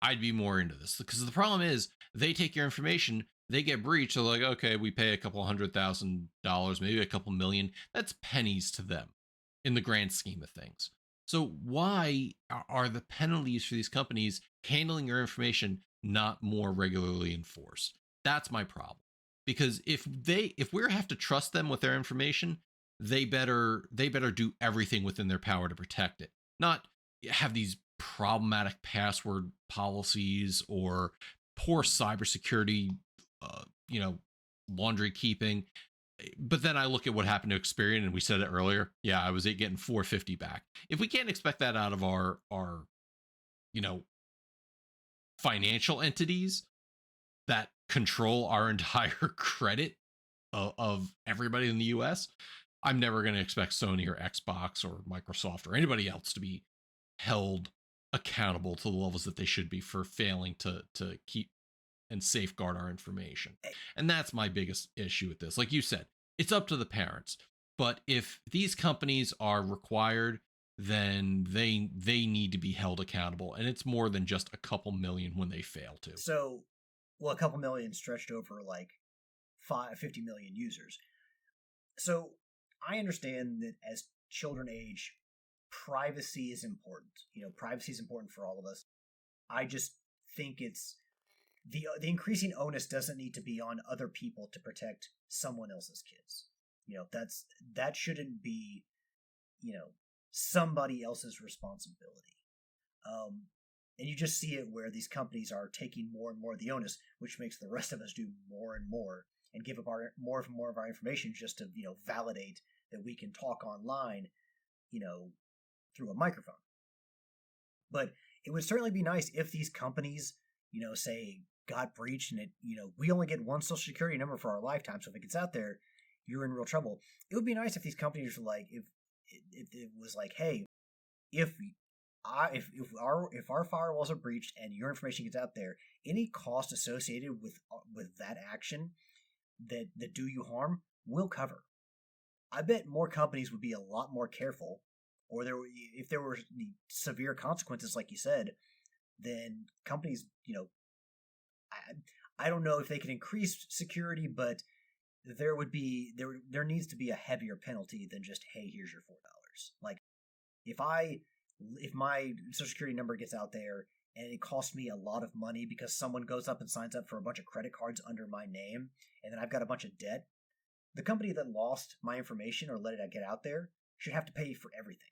I'd be more into this, because the problem is they take your information, they get breached. They're like, okay, we pay a couple $100,000, maybe a couple million. That's pennies to them in the grand scheme of things. So why are the penalties for these companies handling your information not more regularly enforced? That's my problem. Because if we have to trust them with their information, they better do everything within their power to protect it. Not have these problematic password policies or poor cybersecurity, laundry keeping. But then I look at what happened to Experian, and we said it earlier. Yeah, I was getting $450 back. If we can't expect that out of our financial entities that control our entire credit of everybody in the US, I'm never going to expect Sony or Xbox or Microsoft or anybody else to be held accountable to the levels that they should be for failing to keep and safeguard our information. And that's my biggest issue with this. Like you said, it's up to the parents. But if these companies are required then they need to be held accountable, and it's more than just a couple million when they fail to. So, well, a couple million stretched over like 50 million users. So I understand that as children age, privacy is important. Privacy is important for all of us. I just think it's the increasing onus doesn't need to be on other people to protect someone else's kids. That shouldn't be, somebody else's responsibility. And you just see it where these companies are taking more and more of the onus, which makes the rest of us do more and more and give up more and more of our information just to, validate that we can talk online, through a microphone. But it would certainly be nice if these companies, say got breached and it, we only get one social security number for our lifetime. So if it gets out there, you're in real trouble. It would be nice if these companies were like, if it was like, hey, if our firewalls are breached and your information gets out there, any cost associated with that action that do you harm will cover. I bet more companies would be a lot more careful, or if there were severe consequences, like you said, then companies, I don't know if they can increase security, but there needs to be a heavier penalty than just, hey, here's your $4. Like, if my social security number gets out there and it costs me a lot of money because someone goes up and signs up for a bunch of credit cards under my name, and then I've got a bunch of debt, the company that lost my information or let it get out there should have to pay for everything.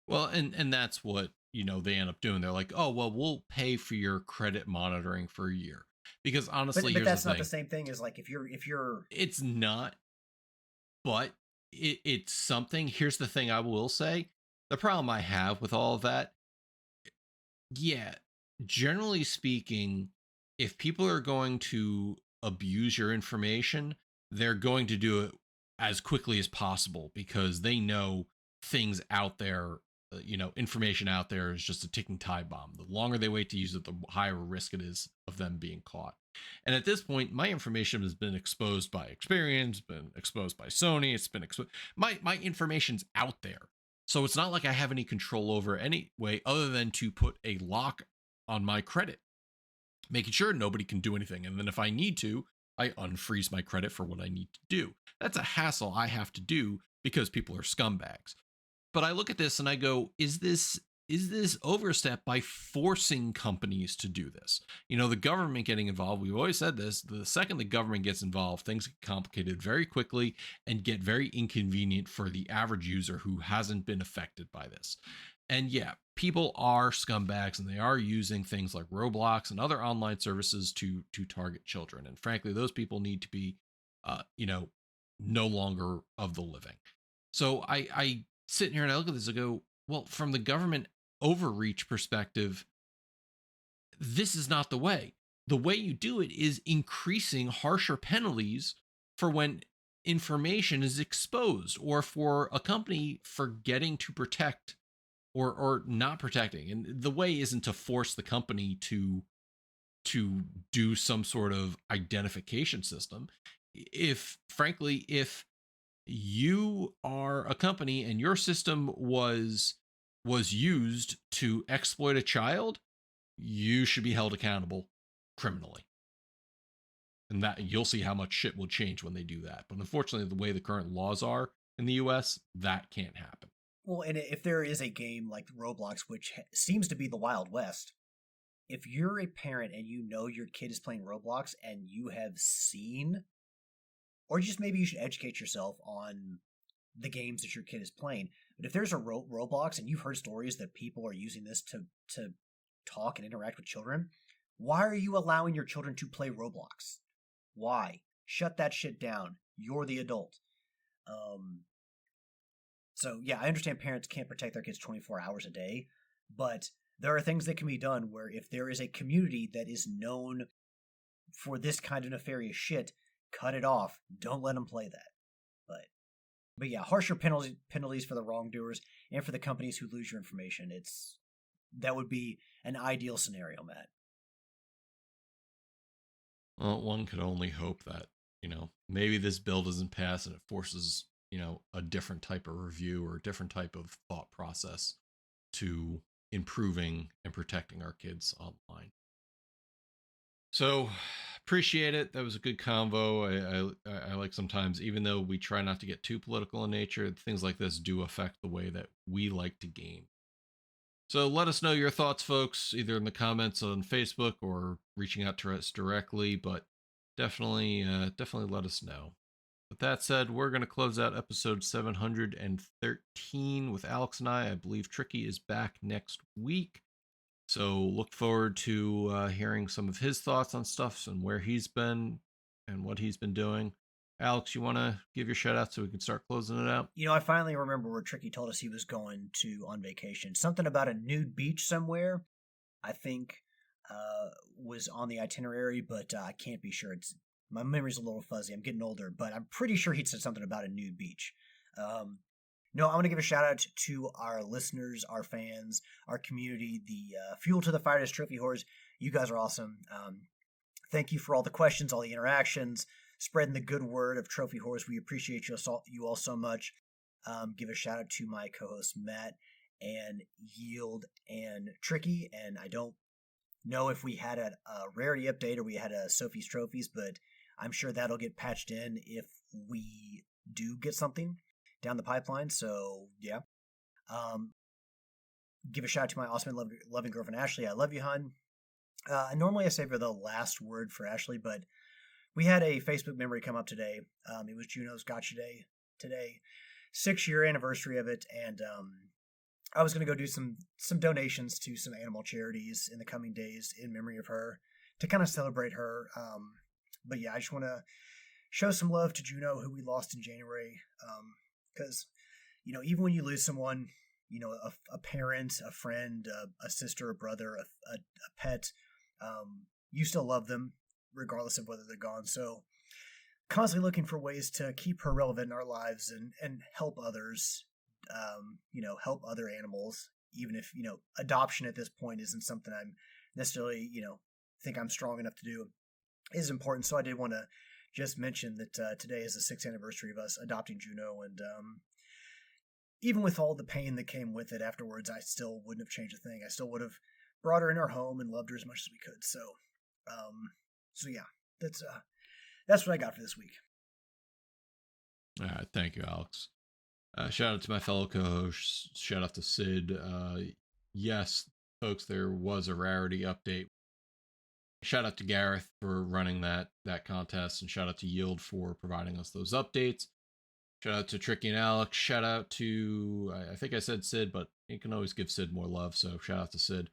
Well, and that's what, they end up doing. They're like, oh, well, we'll pay for your credit monitoring for a year. Because honestly, but that's not the same thing as like if you're it's not, but it's something. Here's the thing I will say. The problem I have with all of that, yeah, generally speaking, if people are going to abuse your information, they're going to do it as quickly as possible because they know things out there, information out there is just a ticking time bomb. The longer they wait to use it, the higher risk it is of them being caught. And at this point, my information has been exposed by Experience, been exposed by Sony. It's been exposed. My information's out there. So it's not like I have any control over any way other than to put a lock on my credit, making sure nobody can do anything. And then if I need to, I unfreeze my credit for what I need to do. That's a hassle I have to do because people are scumbags. But I look at this and I go, is this overstep by forcing companies to do this? The government getting involved, we've always said this, the second the government gets involved, things get complicated very quickly and get very inconvenient for the average user who hasn't been affected by this. And yeah, people are scumbags and they are using things like Roblox and other online services to target children. And frankly, those people need to be, no longer of the living. So I sit here and I look at this and go, well, from the government overreach perspective, this is not the way. The way you do it is increasing harsher penalties for when information is exposed or for a company forgetting to protect or not protecting. And the way isn't to force the company to do some sort of identification system. If you are a company and your system was used to exploit a child, you should be held accountable criminally. And that you'll see how much shit will change when they do that. But unfortunately, the way the current laws are in the US, that can't happen. Well, and if there is a game like Roblox, which seems to be the Wild West, if you're a parent and you know your kid is playing Roblox and you have seen, or just maybe you should educate yourself on the games that your kid is playing. But if there's a Roblox and you've heard stories that people are using this to talk and interact with children, why are you allowing your children to play Roblox? Why? Shut that shit down. You're the adult. So yeah, I understand parents can't protect their kids 24 hours a day, but there are things that can be done where if there is a community that is known for this kind of nefarious shit, cut it off. Don't let them play that. But yeah, harsher penalties for the wrongdoers and for the companies who lose your information. That would be an ideal scenario, Matt. Well, one could only hope that, maybe this bill doesn't pass and it forces a different type of review or a different type of thought process to improving and protecting our kids online. So appreciate it. That was a good convo. I like sometimes, even though we try not to get too political in nature, things like this do affect the way that we like to game. So let us know your thoughts, folks, either in the comments on Facebook or reaching out to us directly, but definitely let us know. With that said, we're going to close out episode 713 with Alex and I. I believe Tricky is back next week. So look forward to hearing some of his thoughts on stuff and where he's been and what he's been doing. Alex, you want to give your shout out so we can start closing it out? I finally remember where Tricky told us he was going to on vacation. Something about a nude beach somewhere, I think, was on the itinerary, but I can't be sure. My memory's a little fuzzy. I'm getting older, but I'm pretty sure he said something about a nude beach. No, I want to give a shout out to our listeners, our fans, our community, the Fuel to the Fighters Trophy Whores. You guys are awesome. Thank you for all the questions, all the interactions, spreading the good word of Trophy Whores. We appreciate you all so much. Give a shout out to my co-hosts Matt and Yield and Tricky. And I don't know if we had a rarity update or we had a Sophie's Trophies, but I'm sure that'll get patched in if we do get something down the pipeline. So yeah. Give a shout out to my awesome and loving girlfriend Ashley. I love you, hun. Normally I save her the last word for Ashley, but we had a Facebook memory come up today. It was Juno's Gotcha Day today, 6-year anniversary of it, and I was going to go do some donations to some animal charities in the coming days in memory of her to kind of celebrate her. But yeah, I just want to show some love to Juno, who we lost in January. Because, even when you lose someone, a parent, a friend, a sister, a brother, a pet, you still love them regardless of whether they're gone. So constantly looking for ways to keep her relevant in our lives and help others, help other animals, even if, adoption at this point isn't something I'm necessarily, think I'm strong enough to do, is important. So I did want to just mention that today is the 6th anniversary of us adopting Juno, and even with all the pain that came with it afterwards, I still wouldn't have changed a thing. I still would have brought her in our home and loved her as much as we could. So, yeah, that's what I got for this week. All right, thank you, Alex. Shout out to my fellow co-hosts. Shout out to Sid. Yes, folks, there was a rarity update. Shout out to Gareth for running that contest, and shout out to Yield for providing us those updates. Shout out to Tricky and Alex. Shout out to, I think I said Sid, but you can always give Sid more love, so shout out to Sid.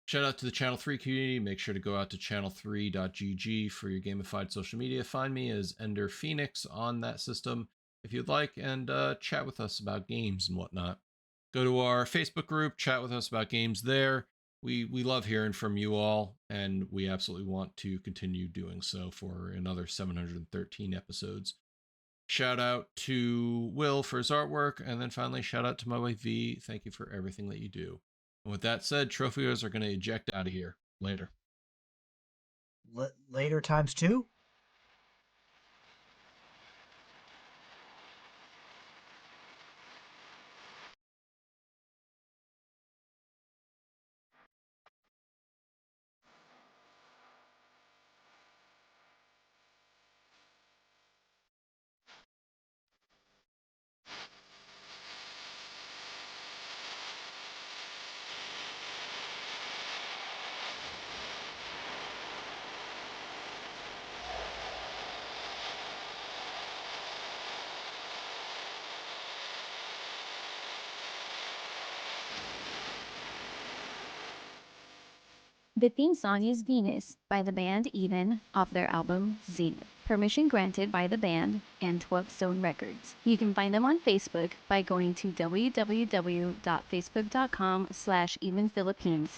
Shout out to the Channel 3 community. Make sure to go out to channel3.gg for your gamified social media. Find me as Ender Phoenix on that system if you'd like, and chat with us about games and whatnot. Go to our Facebook group, chat with us about games there. We love hearing from you all, and we absolutely want to continue doing so for another 713 episodes. Shout out to Will for his artwork, and then finally shout out to my wife V. Thank you for everything that you do. And with that said, Trophios are going to eject out of here. Later. Later times 2? The theme song is Venus by the band Even off their album Zenith. Permission granted by the band and 12 Stone Records. You can find them on Facebook by going to www.facebook.com/evenphilippines